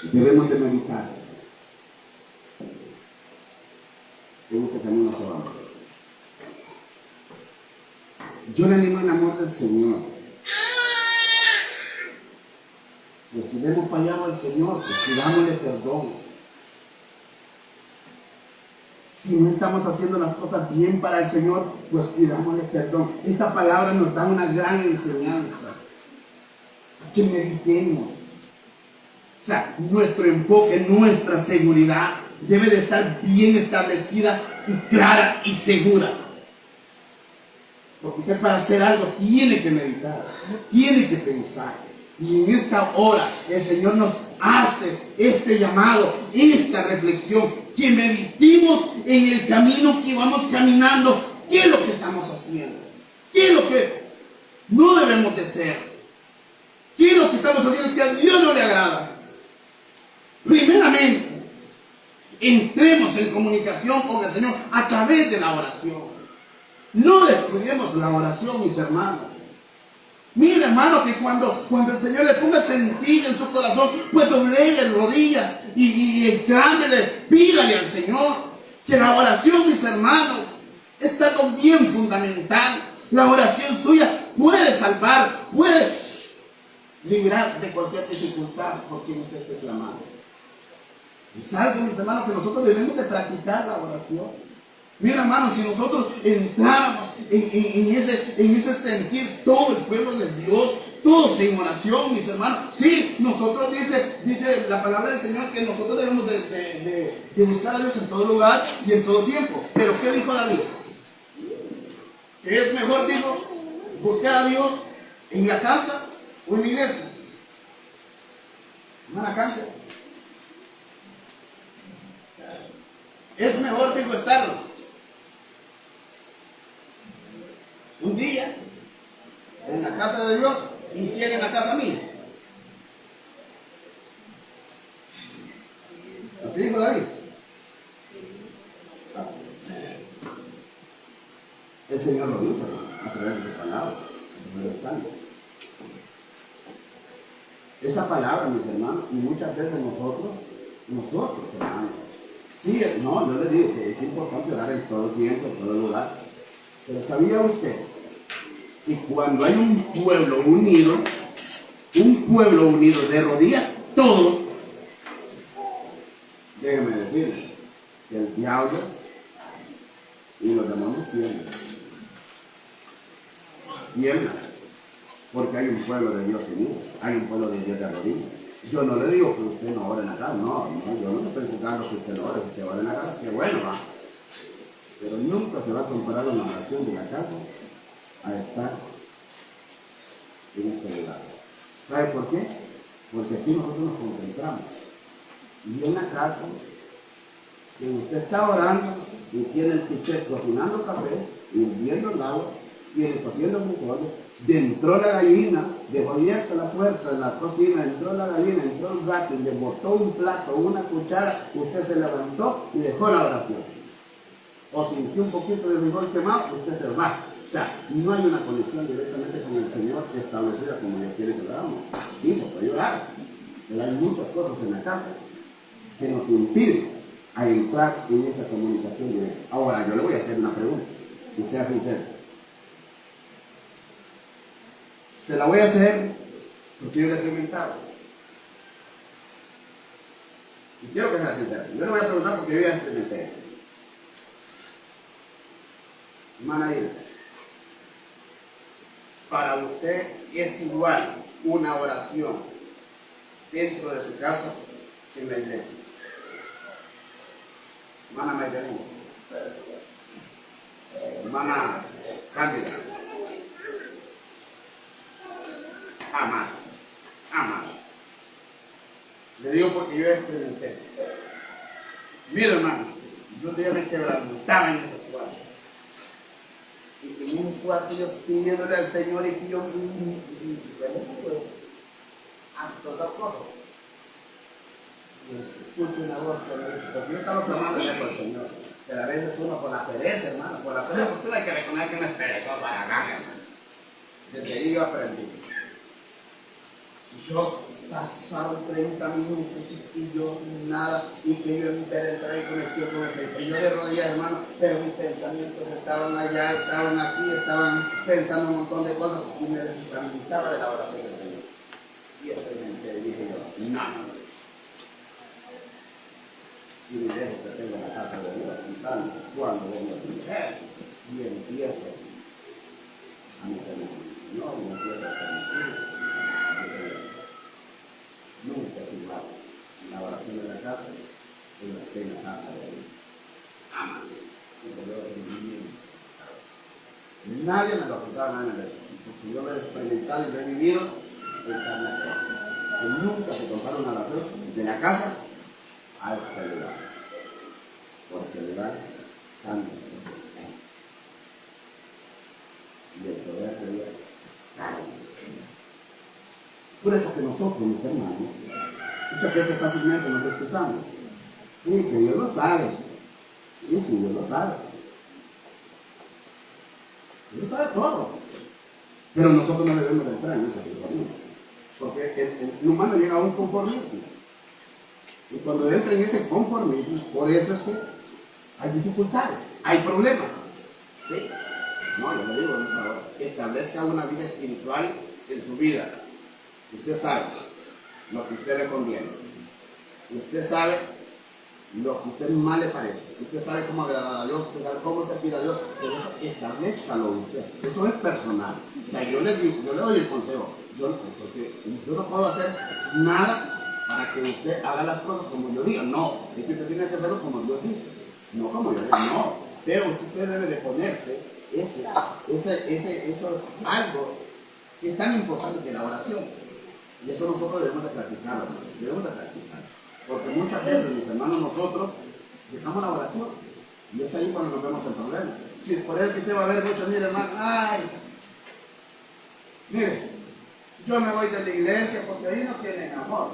Debemos de meditar en este camino que vamos. Yo le animo en amor del Señor. Pues si le hemos fallado al Señor, pues pidámosle perdón. Si no estamos haciendo las cosas bien para el Señor, pues pidámosle perdón. Esta palabra nos da una gran enseñanza. Que meditemos. O sea, nuestro enfoque, nuestra seguridad debe de estar bien establecida y clara y segura. Porque usted para hacer algo tiene que meditar, tiene que pensar. Y en esta hora el Señor nos hace este llamado, esta reflexión, que meditemos en el camino que vamos caminando. ¿Qué es lo que estamos haciendo? ¿Qué es lo que no debemos de ser? ¿Qué es lo que estamos haciendo que a Dios no le agrada? Primeramente, entremos en comunicación con el Señor a través de la oración. No descuidemos la oración, mis hermanos. Mira, hermano, que cuando el Señor le ponga sentido en su corazón, pues doblegue rodillas y clámele, pídale al Señor. Que la oración, mis hermanos, es algo bien fundamental. La oración suya puede salvar, puede librar de cualquier dificultad por quien usted esté clamando. Es algo, mis hermanos, que nosotros debemos de practicar la oración. Mira, hermanos, si nosotros entráramos en ese sentir, todo el pueblo de Dios, todos en oración, mis hermanos. Sí, nosotros dice la palabra del Señor que nosotros debemos de buscar a Dios en todo lugar y en todo tiempo. Pero ¿qué dijo David? Que es mejor, dijo, buscar a Dios en la casa o en la iglesia. No en la casa. Es mejor, dijo, estar un día en la casa de Dios y 100 en la casa mía. Así dijo David. El Señor lo dice a través de su palabra, de Santo. Esa palabra, mis hermanos, y muchas veces nosotros, hermanos, sí, no, yo le digo que es importante orar en todo tiempo, en todo lugar. Pero ¿sabía usted que cuando hay un pueblo unido de rodillas todos, déjeme decirle que el diablo y los demonios tiemblan, porque hay un pueblo de Dios unido, hay un pueblo de Dios de rodillas. Yo no le digo que usted no ore en la casa, no, yo no me estoy juzgando que usted no ore, que usted ore en la casa, que bueno, va. Pero nunca se va a comparar una oración de la casa a estar en este lugar. ¿Sabe por qué? Porque aquí nosotros nos concentramos. Y en la casa, que usted está orando y tiene el piché cocinando café, hirviendo el agua, tiene cociendo frijoles, entró la gallina, dejó abierta la puerta de la cocina, entró la gallina, entró el gato y le botó un plato, una cuchara, usted se levantó y dejó la oración. O sintió un poquito de frijol quemado, usted se va. O sea, no hay una conexión directamente con el Señor establecida como Dios quiere que lo hagamos. Sí, se puede orar, pero hay muchas cosas en la casa que nos impiden a entrar en esa comunicación directa. Ahora, yo le voy a hacer una pregunta, y sea sincero. Se la voy a hacer porque yo le he experimentado. Y quiero que sea sincero. Yo le voy a preguntar porque yo ya experimenté eso. Hermana Iris, para usted es igual una oración dentro de su casa que en la iglesia. Hermana Mayelina, hermana Cándida, jamás. Le digo porque yo experimenté. Mira, hermano, yo ya me quebrantaba en ese cuarto. Y en un cuarto yo pidiéndole al Señor y yo pues haz todas esas cosas. Y escucho una voz que me dice, porque yo estaba clamando ya por el Señor. Pero a veces uno por la pereza, hermano, por la pereza, porque hay que reconocer que no es perezoso a la gana, hermano. Desde ahí yo aprendí. Yo pasaba 30 minutos y yo nada, y que yo en vez de entrar en conexión con el Señor, y yo de rodillas, hermano, pero mis pensamientos estaban allá, estaban aquí, estaban pensando un montón de cosas y me desestabilizaba de la oración del Señor. Y experimenté, dije yo, no. Si me dejo que tengo la casa de Dios, y salgo cuando vengo a mi mujer, y empiezo a mi Señor, y empiezo a sentir. Nunca es igual. en la casa de Dios. Jamás. Nadie me lo ha contado, nada de eso. Porque yo lo he experimentado y lo he vivido en carne propia. Que nunca se contaron a la fe de la casa a este lugar. Porque el lugar santo es. Y el poder de Dios está ahí. Por eso que nosotros, mis hermanos, muchas veces fácilmente nos expresamos. Sí, que Dios lo sabe. Sí, Dios lo sabe. Dios sabe todo. Pero nosotros no debemos de entrar en esa situación. Porque el humano llega a un conformismo. Y cuando entra en ese conformismo, por eso es que hay dificultades, hay problemas. ¿Sí? No, yo le digo en esta hora. Establezca una vida espiritual en su vida. Usted sabe lo que a usted le conviene. Usted sabe lo que a usted más le parece. Usted sabe cómo agradar a Dios, usted sabe cómo servir a Dios. Pero eso establezcalo usted. Eso es personal. O sea, yo le doy el consejo. Porque yo no puedo hacer nada para que usted haga las cosas como yo diga. No, es que usted tiene que hacerlo como Dios dice. No como yo diga, no. Pero usted debe de ponerse eso algo que es tan importante que la oración. Y eso nosotros debemos de practicarlo, debemos de practicar. Porque muchas veces, mis hermanos, nosotros dejamos la oración. Y es ahí cuando nos vemos en problemas. Si por eso que usted va a ver muchos, mire hermano, ay, mire, yo me voy de la iglesia porque ahí no tienen amor.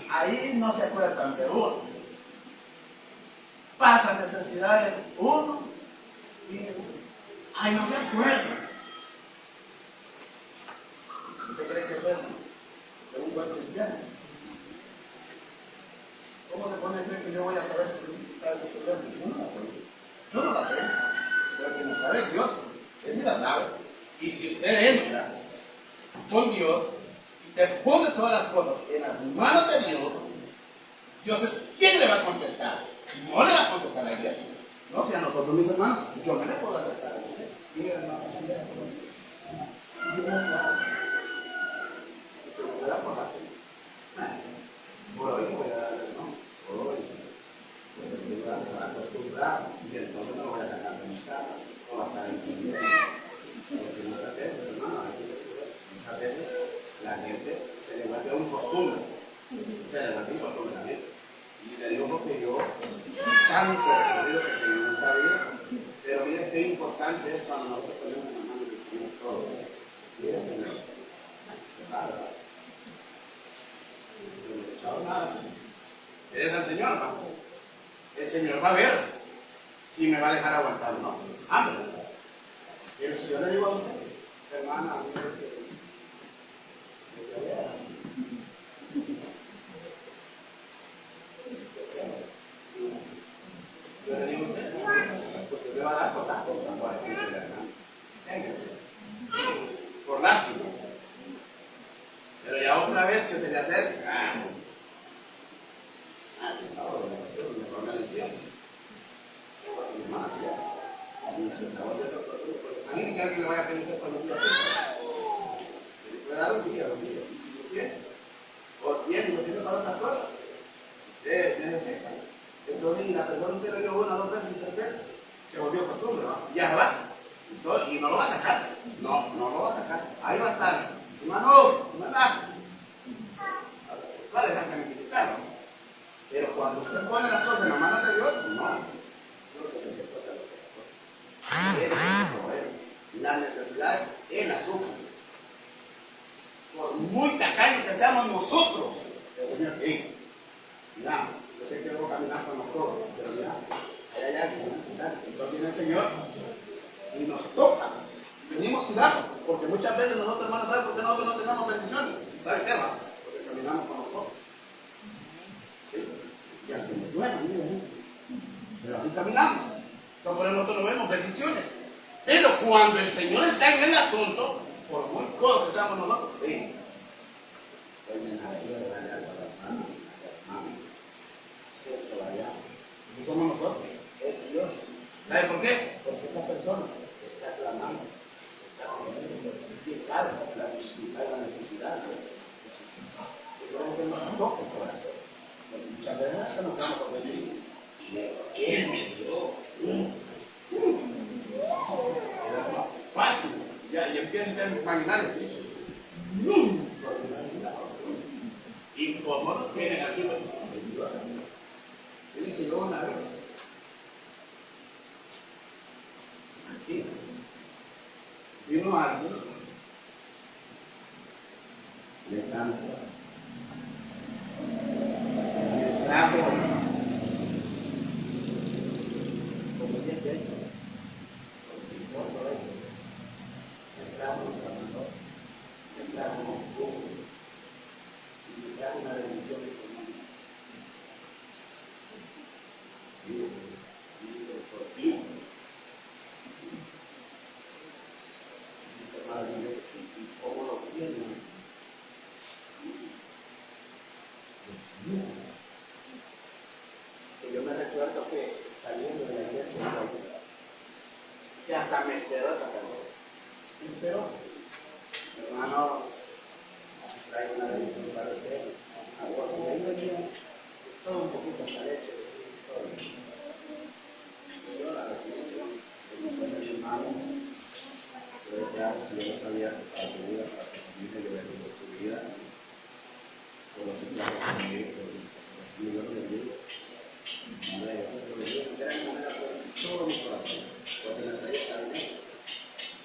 Ahí no se acuerdan de uno. Pasan necesidades uno y ay, no se acuerdan. ¿Usted cree que eso es un buen cristiano? ¿Cómo se pone a creer que yo voy a saber su problema? Yo no la sé. Yo no la sé. Pero que no sabe Dios. Él sí la sabe. Y si usted entra con Dios, y usted pone todas las cosas en las manos de Dios, Dios es quien le va a contestar. No le va a contestar a la iglesia. No sea a nosotros, mis hermanos. Yo me le puedo acercar a usted. Mira, hermano, por hoy voy a darle, ¿no? Por hoy voy a acostumbrar y entonces no voy a sacar de mi casa o a estar entendiendo. Porque muchas veces, hermano, muchas veces la gente se le vuelve un costumbre. Se le vuelve un costumbre también. Y le digo que yo, santo recorrido que tengo en esta vida, pero mire qué importante es cuando nosotros ponemos en la mano del Señor todo. Mire, Señor, nada. ¿Eres el Señor, no? El Señor va a ver si me va a dejar aguantar o no. Hambre. Y el Señor le digo a usted, hermana, yo le digo a usted, porque me va a dar por las cosas, por lástima. Pero ya otra vez que se le acerca, alguien que alguien le vaya a pedir esto los días. Le puede dar un día, o bien, no tiene para otras cosas. Usted necesita. Entonces, la persona usted le dio una, dos veces, tres veces, se volvió costumbre, ¿no? Ya va. Y no lo va a sacar. No lo va a sacar. Ahí va a estar. Hermano, va a dejarse necesitar, ¿no? Pero cuando usted pone las cosas en la mano de Dios, no. Dios se le toca lo que la necesidad Él la sufre. Por muy tacaños que seamos nosotros, el Señor dice, mira, yo sé que debo caminar con nosotros, pero mira, hay alguien que necesita. Entonces viene el Señor y nos toca. Venimos sudando, porque muchas veces nosotros, hermanos, ¿saben por qué nosotros no tenemos bendiciones? ¿Saben qué va? Porque caminamos con nosotros. ¿Sí? Y al que nos duele, miren, pero así caminamos. Entonces, por eso nosotros no vemos bendiciones. Pero cuando el Señor está en el asunto, por muy codos que seamos nosotros, ven, soy de nacido de allá, no somos nosotros, es Dios. ¿Sabe por qué? Porque esa persona está clamando, está pidiendo, quién sabe la dificultad y la necesidad de sus Él me dio. Era fácil. Ya, yo empiezo a hacer imaginarios. ¿Y cómo lo tienen aquí? Tienen que yo una vez. Aquí. Vino alguien. Le canto. Le trajo. Como 10 de ellos. Con 50 de ellos. Le trajo un trabajador. Le trajo un jugo. Y le trajo una bendición económica. Y por ti. ¿Cómo lo tienen? Que yo me recuerdo que saliendo de la iglesia, que hasta me esperó esa canción. Me esperó. Hermano, traigo una bendición para usted. Agua, si ahí venía todo un poquito hasta leche. Yo la recibí. Bendición de mi hermano. Pero ya, si yo no sabía para su vida, para su familia, yo bendigo su vida. Por lo que trajo conmigo, por yo lo bendigo. Yo lo bendigo de gran manera por todo mi corazón. Porque la trayectoria también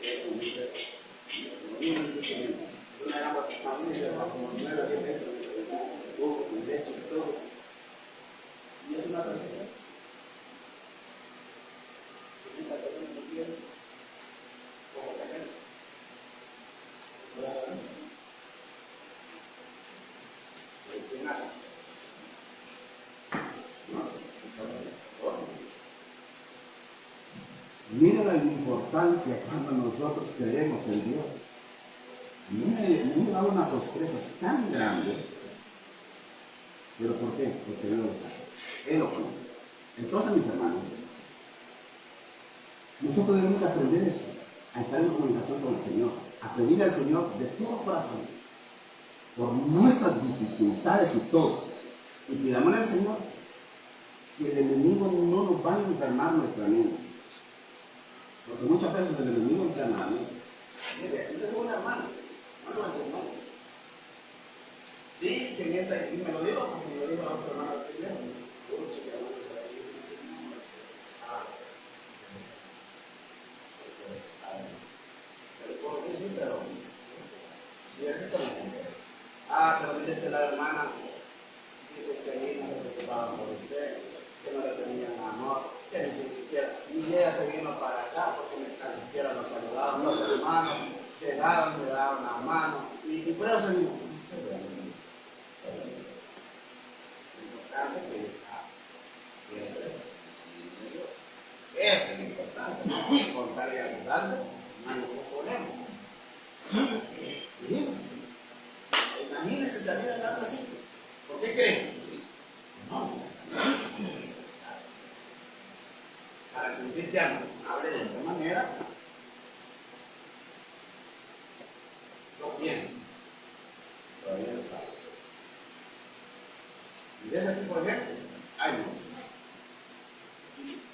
es un mito. Lo mismo que teniendo. Yo me hago familia, como 9 o 10 metros, un lecho y todo. Y es una persona. Esta persona no quiere. Como que es. No la danza. ¿Quién hace? Mira la importancia cuando nosotros creemos en Dios. A mí me da unas sorpresas tan grandes. ¿Pero por qué? Porque Él lo sabe. Él lo conoce. Entonces, mis hermanos, nosotros debemos de aprender eso, a estar en comunicación con el Señor, a pedirle al Señor de todo corazón, por nuestras dificultades y todo. Y pidamos al Señor que el enemigo no nos vaya a enfermar nuestra mente. Porque muchas veces el enemigo enferma la mente. Mire, aquí tengo una hermana. Hermano. Sí, que en esa, y me lo dijo porque me lo dijo la otra hermana de la iglesia. Pero mire que la hermana dice que ahí no se preocupaban por usted, que no le tenían amor, que ni siquiera, y ella se vino para acá porque ni siquiera nos saludaban los hermanos, llegaban, le daban la mano, y por eso se vino. Lo importante es que está siempre en Dios. Eso es lo importante, contarle a los algo, no nos ponemos. Imagínense salir hablando así. ¿Por qué creen? No. Para que un cristiano hable de esa manera, yo pienso, todavía no está. Y de ese tipo de gente, hay muchos.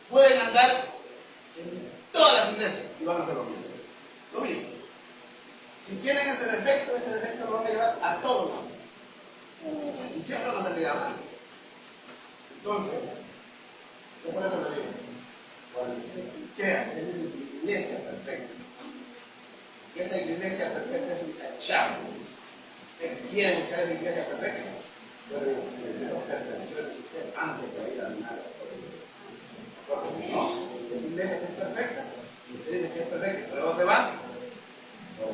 Pueden andar en todas las iglesias y van a hacer lo mismo. Lo mismo. Si tienen ese defecto lo van a llevar a todos lados. Y siempre van a salir hablando. Entonces, yo por eso le digo, cuando usted crea que es una iglesia perfecta, que esa iglesia perfecta es un cacharro, que quiere buscar la iglesia perfecta, yo le digo, primero perfeccione usted antes de ir a nada. Porque si no, esa iglesia que es perfecta, y usted dice que es perfecta, pero luego se va. Yo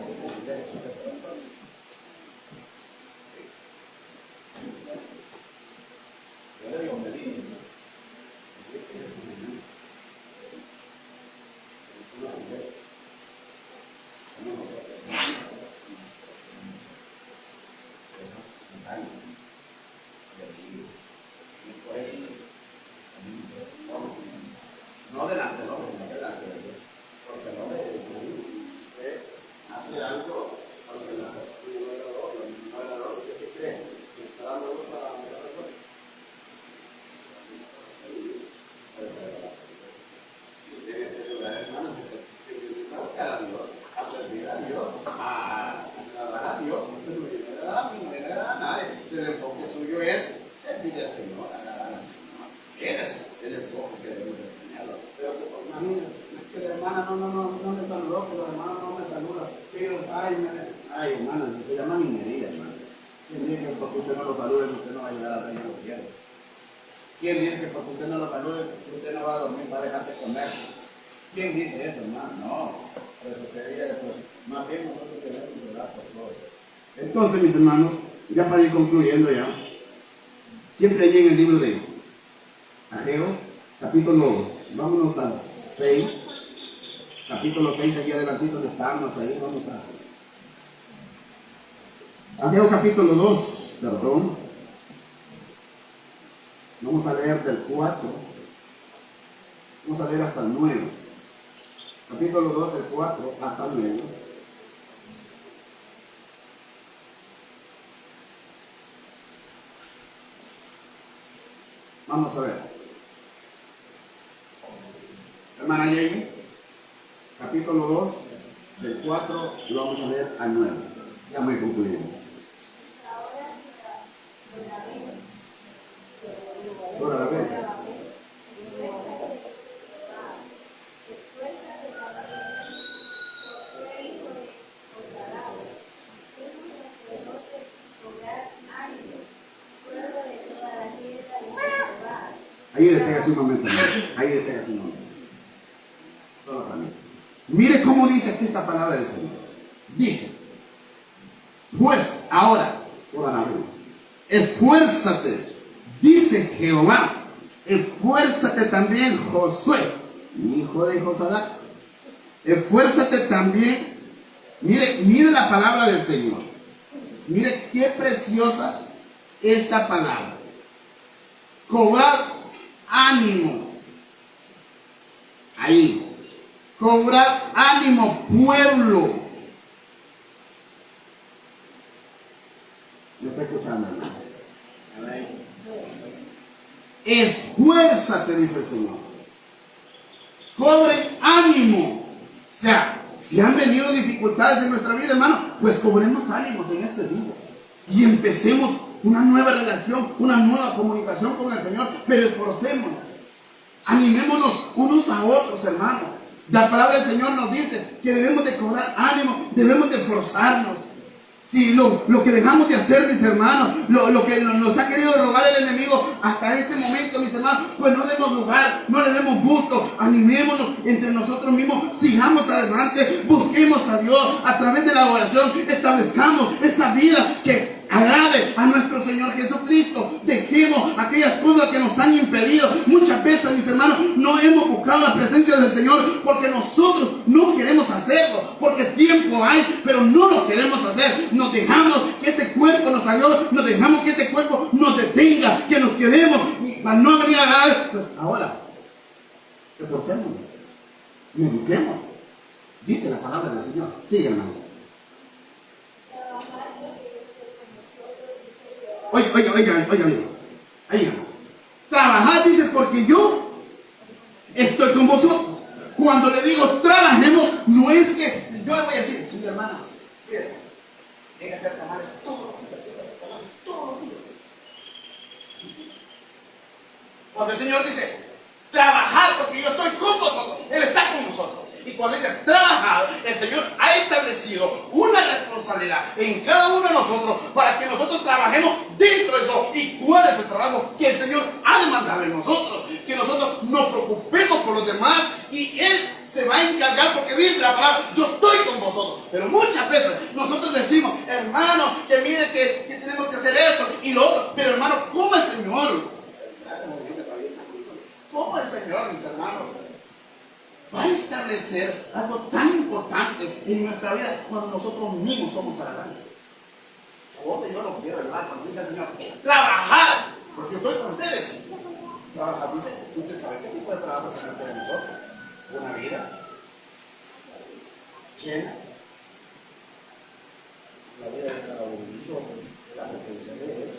le digo, me digo, no delante del hombre, sino delante de Dios. Porque el hombre hace algo porque la no era lo que usted cree que está dando gusto a la mujer. Ay, hermano, se llama minería, hermano. ¿Quién dice que porque usted no lo salude, usted no va a llegar al reino de los cielos? ¿Quién dice que porque usted no lo salude, usted no va a dormir, va a dejar de comer? ¿Quién dice eso, hermano? No. Por eso quería, pues, más bien nosotros queremos orar por todo. Entonces, mis hermanos, ya para ir concluyendo ya, siempre allí en el libro de Ageo, capítulo, vámonos al 6, capítulo 6, allí adelantito le estamos, ahí vamos a Ageo capítulo 2, perdón, vamos a leer del 4, vamos a leer hasta el 9, capítulo 2 del 4 hasta el 9. Vamos a ver. Hermana Jamie, capítulo 2, del 4, lo vamos a leer al 9. Ya me concluyo. Ahora la vez. Ahí deténgase un momento. Ahí deténgase un momento. Solo para mí. Mire cómo dice aquí esta palabra del Señor. Dice, pues ahora, esfuérzate, dice Jehová, esfuérzate también Josué, hijo de Josadac. Esfuérzate también. Mire la palabra del Señor. Mire qué preciosa esta palabra. Cobrad ánimo. Ahí. Cobrad ánimo, pueblo. ¿Me está escuchando, hermano? Esfuérzate, dice el Señor. Cobre ánimo. O sea, si han venido dificultades en nuestra vida, hermano, pues cobremos ánimos en este día. Y empecemos una nueva relación, una nueva comunicación con el Señor, pero esforcémonos. Animémonos unos a otros, hermanos. La palabra del Señor nos dice que debemos de cobrar ánimo, debemos de esforzarnos. Si lo que dejamos de hacer, mis hermanos, lo que nos ha querido robar el enemigo hasta este momento, mis hermanos, pues no demos lugar, no le demos gusto, animémonos entre nosotros mismos, sigamos adelante, busquemos a Dios a través de la oración, establezcamos esa vida que agrade a nuestro Señor Jesucristo. Dejemos aquellas cosas que nos han impedido. Muchas veces, mis hermanos, no hemos buscado la presencia del Señor porque nosotros no queremos hacerlo, porque tiempo hay, pero no lo queremos hacer. Nos dejamos que este cuerpo nos ayude, nos dejamos que este cuerpo nos detenga, que nos quedemos para no venir a dar. Pues ahora, esforcémonos, meditemos. Dice la palabra del Señor. Sigue, hermano. Oiga. Trabajad, dice, porque yo estoy con vosotros. Cuando le digo trabajemos, no es que yo le voy a decir, sí, hermana, mire, llega a hacer tamales todos los días. Cuando el Señor dice, trabajad porque yo estoy con vosotros, Él está con nosotros. Y cuando dice trabajar, el Señor ha establecido una responsabilidad en cada uno de nosotros para que nosotros trabajemos dentro de eso. ¿Y cuál es el trabajo que el Señor ha demandado en nosotros? Que nosotros nos preocupemos por los demás y Él se va a encargar, porque dice la palabra, yo estoy con vosotros. Pero muchas veces nosotros decimos, hermano, que mire que tenemos que hacer esto y lo otro. Pero hermano, ¿cómo el Señor? ¿Cómo el Señor, mis hermanos, va a establecer algo tan importante en nuestra vida cuando nosotros mismos somos agradables? Yo lo quiero llevar cuando dice el Señor, trabajad, porque yo estoy con ustedes. Trabajad, dice, usted sabe qué tipo de trabajo se requiere de nosotros. Una vida llena, la vida de cada uno de nosotros, la presencia de Él.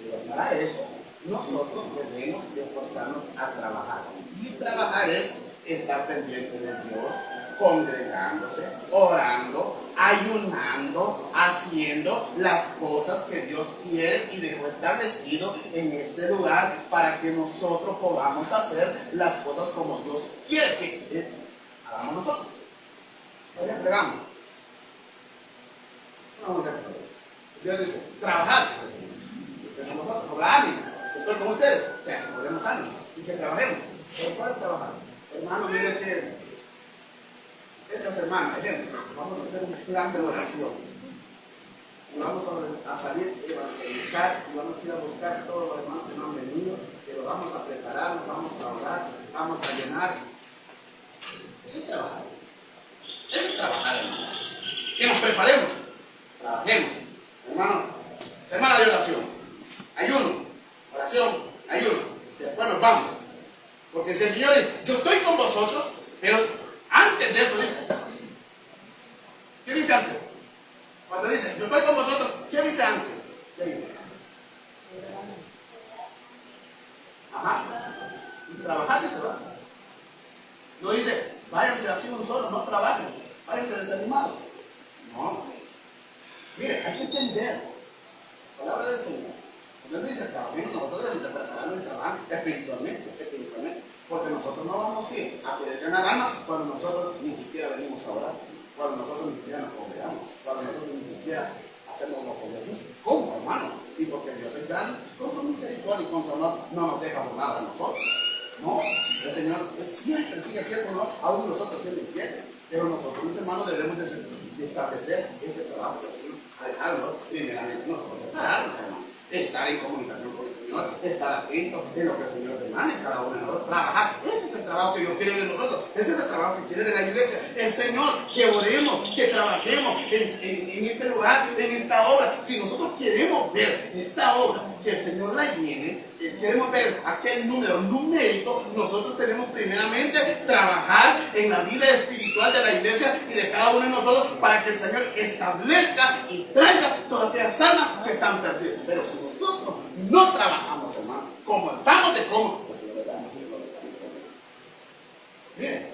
Pero para eso, nosotros debemos de esforzarnos a trabajar. Y trabajar es estar pendiente de Dios, congregándose, orando, ayunando, haciendo las cosas que Dios quiere y dejó establecido en este lugar para que nosotros podamos hacer las cosas como Dios quiere que hagamos nosotros. Hoy le entregamos. No, Dios dice, trabajad. Nosotros, cobra ánimo. Estoy con ustedes. O sea, que cobremos ánimo y que trabajemos. ¿Pero cuál es trabajar? Hermano, mire que esta semana, ejemplo, vamos a hacer un plan de oración. Y vamos a salir a evangelizar y vamos a ir a buscar todos los hermanos que no han venido, pero vamos a prepararnos, vamos a orar, vamos a llenar. Eso es trabajar. Eso es trabajar, hermano. Que nos preparemos, trabajemos. Hermano, semana de oración, ayuno, oración, ayuno. Después nos vamos. Porque dice el Señor, yo estoy con vosotros, pero antes de eso dice, ¿qué dice antes? Cuando dice, yo estoy con vosotros, ¿qué dice antes? ¿Qué dice? Ajá. Y trabajar y se va. No dice, váyanse así un solo, no trabajen, váyanse desanimados. No. Mire, hay que entender la palabra del Señor. Cuando Él dice, trabajemos, nosotros debemos de prepararnos y trabajar espiritualmente. Porque nosotros no vamos a ir a querer ganar alma cuando nosotros ni siquiera venimos a orar, cuando nosotros ni siquiera nos congregamos, cuando nosotros ni siquiera hacemos lo que Dios dice. ¿Cómo, hermano? Y porque Dios es grande, con su misericordia y con su amor no nos deja por nada a nosotros. No, el Señor siempre sigue fiel con nosotros, aún nosotros siendo infieles. Pero nosotros, mis hermanos, debemos de establecer ese trabajo del Señor, alejarnos, primeramente nosotros prepararnos, hermano. Estar en comunicación con el Señor, estar atento en lo que el Señor demanda en cada uno de nosotros, trabajar. Ese es el trabajo que Dios quiere de nosotros, ese es el trabajo que quiere de la iglesia. El Señor, que oremos, que trabajemos en este lugar, en esta obra. Si nosotros queremos ver esta obra, que el Señor la llene, queremos ver aquel número numérico, nosotros tenemos primeramente trabajar en la vida espiritual de la iglesia y de cada uno de nosotros para que el Señor establezca y traiga todas aquellas almas que están perdidas. Pero si nosotros no trabajamos, hermano, como estamos de cómodos, miren,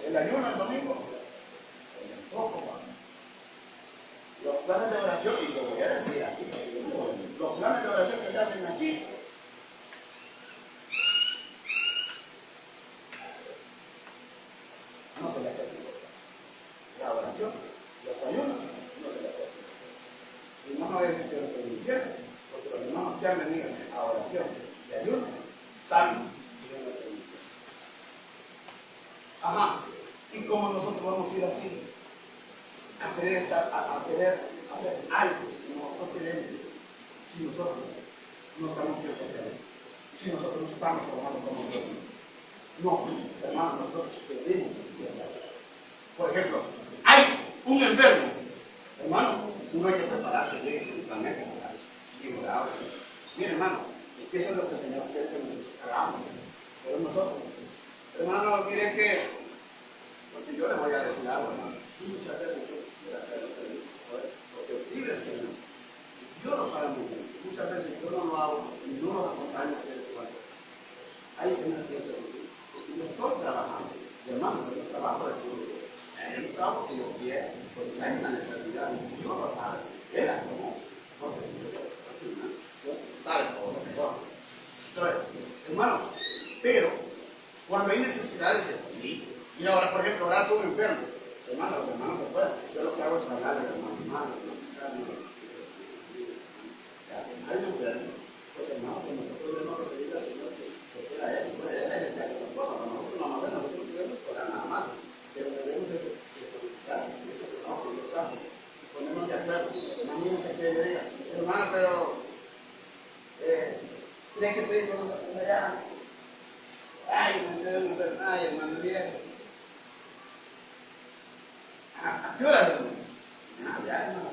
el ayuno el domingo, los planes de oración, y lo voy a decir aquí, los planes de oración que se hacen aquí, no se le hace. La oración, los ayunos, no se le hace. Y no nos dejen que los permitieran, porque los hermanos que han venido a oración y ayuno, saben que Dios nos permite. Ajá, y como nosotros vamos a ir así, a querer hacer algo que nosotros queremos, si nosotros no estamos bien fortalecidos, si nosotros no estamos trabajando como Dios. No, hermano, nosotros debemos hacer. Por ejemplo, hay un enfermo, hermano, uno hay que prepararse bien espiritualmente, bien orado. Bien, hermano, que eso es lo que el Señor quiere que nosotros hagamos. Pero nosotros, hermano, miren que, porque yo les voy a decir algo, hermano, muchas veces yo quisiera hacer lo que digo, porque vive el Señor. Yo lo sabe muy bien. Muchas veces yo no lo hago y no lo acompaño a ustedes igual. Hay una ciencia así. Yo estoy trabajando, y hermano, pero el trabajo es un trabajo que yo quiero, porque hay una necesidad, Dios lo sabe, Él la conoce, porque Dios sabe todo lo mejor. Entonces, hermano, pero cuando hay necesidades de sí, y ahora, por ejemplo, orar por un enfermo, hermano, los hermanos que puedan, yo lo que hago es hablarle a hermano, hay un enfermo, pues hermano, que nosotros debemos pedirle al Señor que sea Él, pues Él es el que hace las cosas, para nosotros nosotros debemos orar nada más, pero debemos de utilizar ese trabajo que Dios hace, ponernos de acuerdo. Imagínense que yo diga, hermano, pero tienes que pedir cosas allá. Ay, me enseñó una enfermedad, ay, hermano, mire. ¿A qué hora, hermano? Ya, hermano.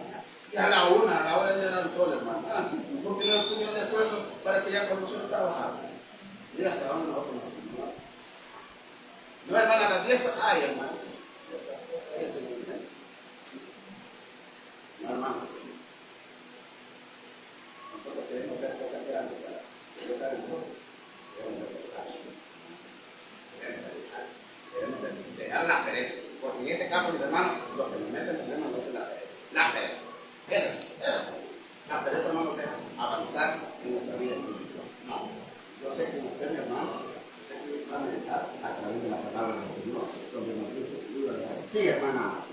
Y a la hora ya era el sol, hermano. Porque no nos pusieron de acuerdo para que ya cuando nosotros trabajamos. Mira hasta dónde nosotros nos pusimos. No, hermano, a las 10, ay, hermano. No, hermano. Nosotros queremos ver cosas grandes para que Dios haga nosotros. Debemos dejar la pereza. Porque en este caso, mis hermanos, lo que nos mete en problemas no es la pereza. La pereza. La pereza no nos deja avanzar en nuestra vida espiritual. No. Yo sé que usted, mi hermano, sé que va a meditar a través de la palabra del Señor sobre nosotros. Sí, hermana.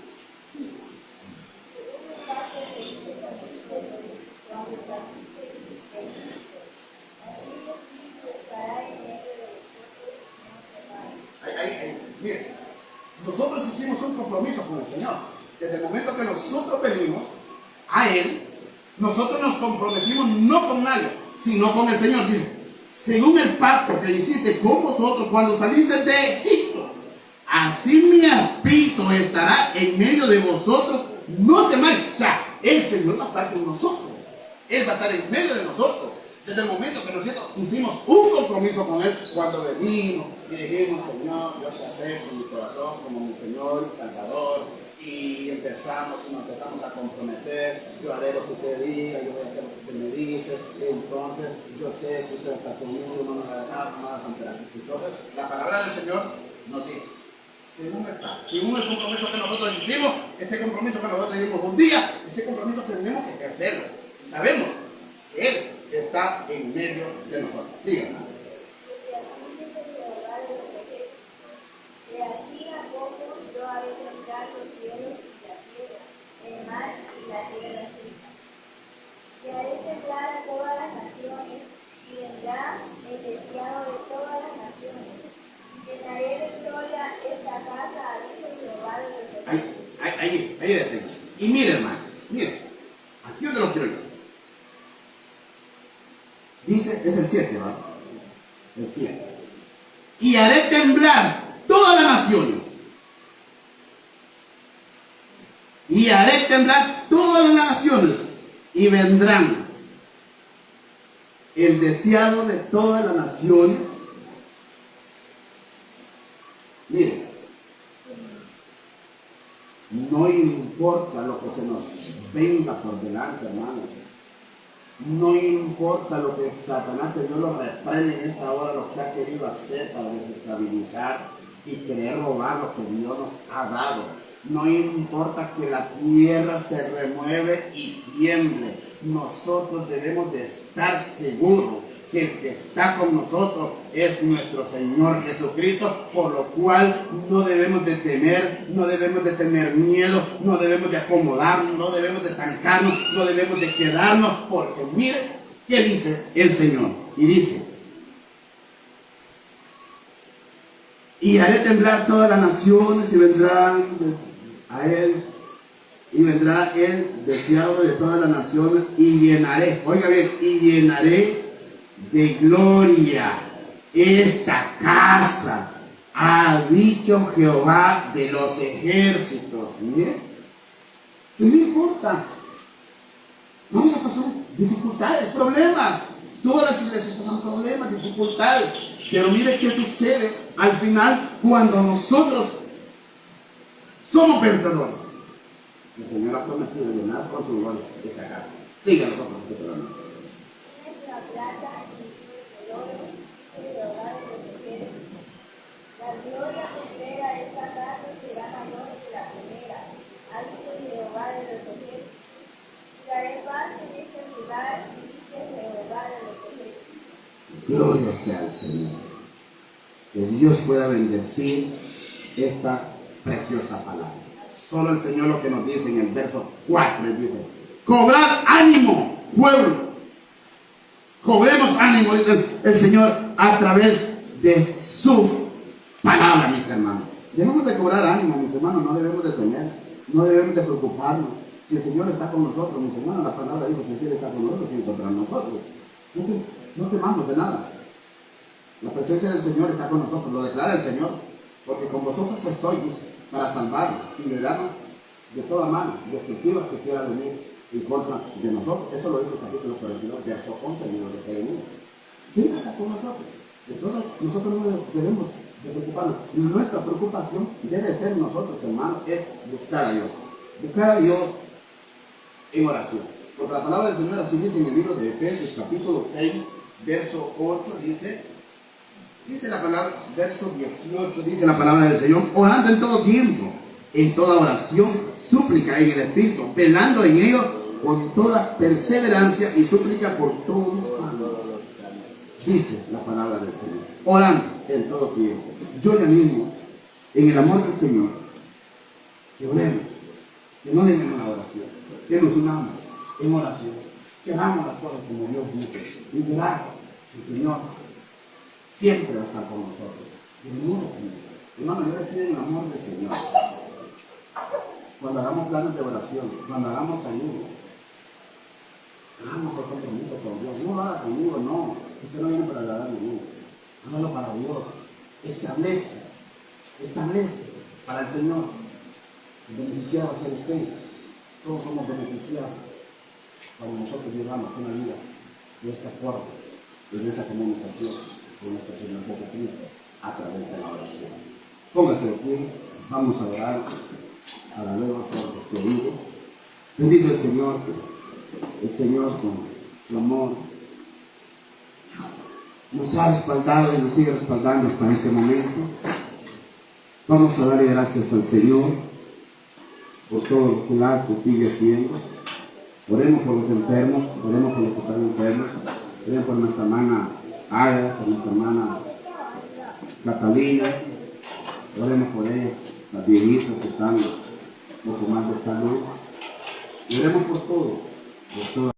Mire, nosotros hicimos un compromiso con el Señor. Desde el momento que nosotros venimos a Él, nosotros nos comprometimos no con nadie, sino con el Señor. Dice, según el pacto que hiciste con vosotros cuando saliste de Egipto, así mi espíritu estará en medio de vosotros, no temáis. O sea, el Señor va a estar con nosotros. Él va a estar en medio de nosotros. Desde el momento que nosotros hicimos un compromiso con Él, cuando venimos y dijimos, Señor, yo te acepto en mi corazón como mi Señor y Salvador, y empezamos y nos empezamos a comprometer, yo haré lo que usted diga, yo voy a hacer lo que usted me dice, entonces yo sé que usted está conmigo, no me va a dejar, no me va a desamperar. Entonces, la palabra del Señor nos dice, según el compromiso que nosotros hicimos, ese compromiso que nosotros hicimos un día, ese compromiso tenemos que ejercerlo. Sabemos que Él está en medio de nosotros. Sigan. Porque así dice Jehová de los ejércitos: de aquí a poco yo haré temblar los cielos y la tierra, el mar y la tierra seca. Y haré temblar a todas las naciones, y vendrá el deseado de todas las naciones. Llenaré de gloria esta casa, ha dicho Jehová de los ejércitos. Ahí detengo. Y mire, hermano, mire, aquí donde lo quiero yo. Dice, es el 7, ¿verdad? El 7. Y haré temblar todas las naciones. Y haré temblar todas las naciones. Y vendrán el deseado de todas las naciones. Mire, no importa lo que se nos venga por delante, hermanos. No importa lo que Satanás, que Dios lo reprende en esta hora, lo que ha querido hacer para desestabilizar y querer robar lo que Dios nos ha dado. No importa que la tierra se remueve y tiemble. Nosotros debemos de estar seguros que el que está con nosotros es nuestro Señor Jesucristo, por lo cual no debemos de temer, no debemos de tener miedo, no debemos de acomodarnos, no debemos de estancarnos, no debemos de quedarnos, porque mire qué dice el Señor. Y dice, y haré temblar todas las naciones y vendrán a Él, y vendrá el deseado de todas las naciones, y llenaré, oiga bien, y llenaré de gloria esta casa, ha dicho Jehová de los ejércitos. Mire, no importa, vamos a pasar dificultades, problemas, todas las iglesias pasan problemas, dificultades, pero mire qué sucede al final cuando nosotros somos vencedores. El Señor ha prometido llenar con su gloria esta casa. Síganlo, por favor. Tienes la plata y tienes el oro, dice Jehová de los ejércitos. La gloria postrera de esta casa será mayor que la primera, ha dicho Jehová de los ejércitos. Y daré paz en este lugar, dice Jehová de los ejércitos. Gloria sea al Señor. Que Dios pueda bendecir esta preciosa palabra. Solo el Señor lo que nos dice en el verso 4, dice, cobrad ánimo, pueblo. Cobremos ánimo, dice el Señor, a través de su palabra, mis hermanos. Debemos de cobrar ánimo, mis hermanos, no debemos de temer, no debemos de preocuparnos. Si el Señor está con nosotros, mis hermanos, la palabra dice que si Él está con nosotros, y contra nosotros. No temamos de nada. La presencia del Señor está con nosotros, lo declara el Señor, porque con vosotros estoy, dice, para salvarnos y librarnos de toda mano destructiva que quiera venir en contra de nosotros. Eso lo dice el capítulo 42, verso 11 de los de Jeremías. ¿Quién está con nosotros? Entonces, nosotros no debemos de preocuparnos. Nuestra preocupación debe ser nosotros, hermanos, es buscar a Dios. Buscar a Dios en oración. Porque la palabra del Señor así dice en el libro de Efesios, capítulo 6, verso 8, dice la palabra, verso 18, dice la palabra del Señor, orando en todo tiempo, en toda oración, súplica en el Espíritu, velando en ello con toda perseverancia y súplica por todos los santos. Dice la palabra del Señor, orando en todo tiempo. Yo le animo, en el amor del Señor, que oremos, que no dejemos la oración, que nos unamos en oración, que hagamos las cosas como Dios dice, y verá que el Señor siempre va a estar con nosotros. Y no Hermano, yo le pido el amor del Señor. Cuando hagamos planes de oración, cuando hagamos ayuno, hagamos el compromiso con Dios. No lo haga conmigo, no. Usted no viene para agradarme a mí. Hágalo para Dios. Establezca para el Señor. El beneficiado va a ser usted. Todos somos beneficiados. Cuando nosotros llevamos una vida de esta forma, de esa comunicación con nuestro Señor Jesucristo a través de la oración. Póngase de pie, vamos a orar a la nueva por querido. Bendito el Señor con su amor nos ha respaldado y nos sigue respaldando hasta este momento. Vamos a darle gracias al Señor por todo lo que Él hace, sigue haciendo. Oremos por los enfermos, oremos por los que están enfermos, oremos por nuestra hermana Aga, por nuestra hermana Catalina, oremos por ellas, las viejitas que están un poco más de salud, y oremos por todos, por todas.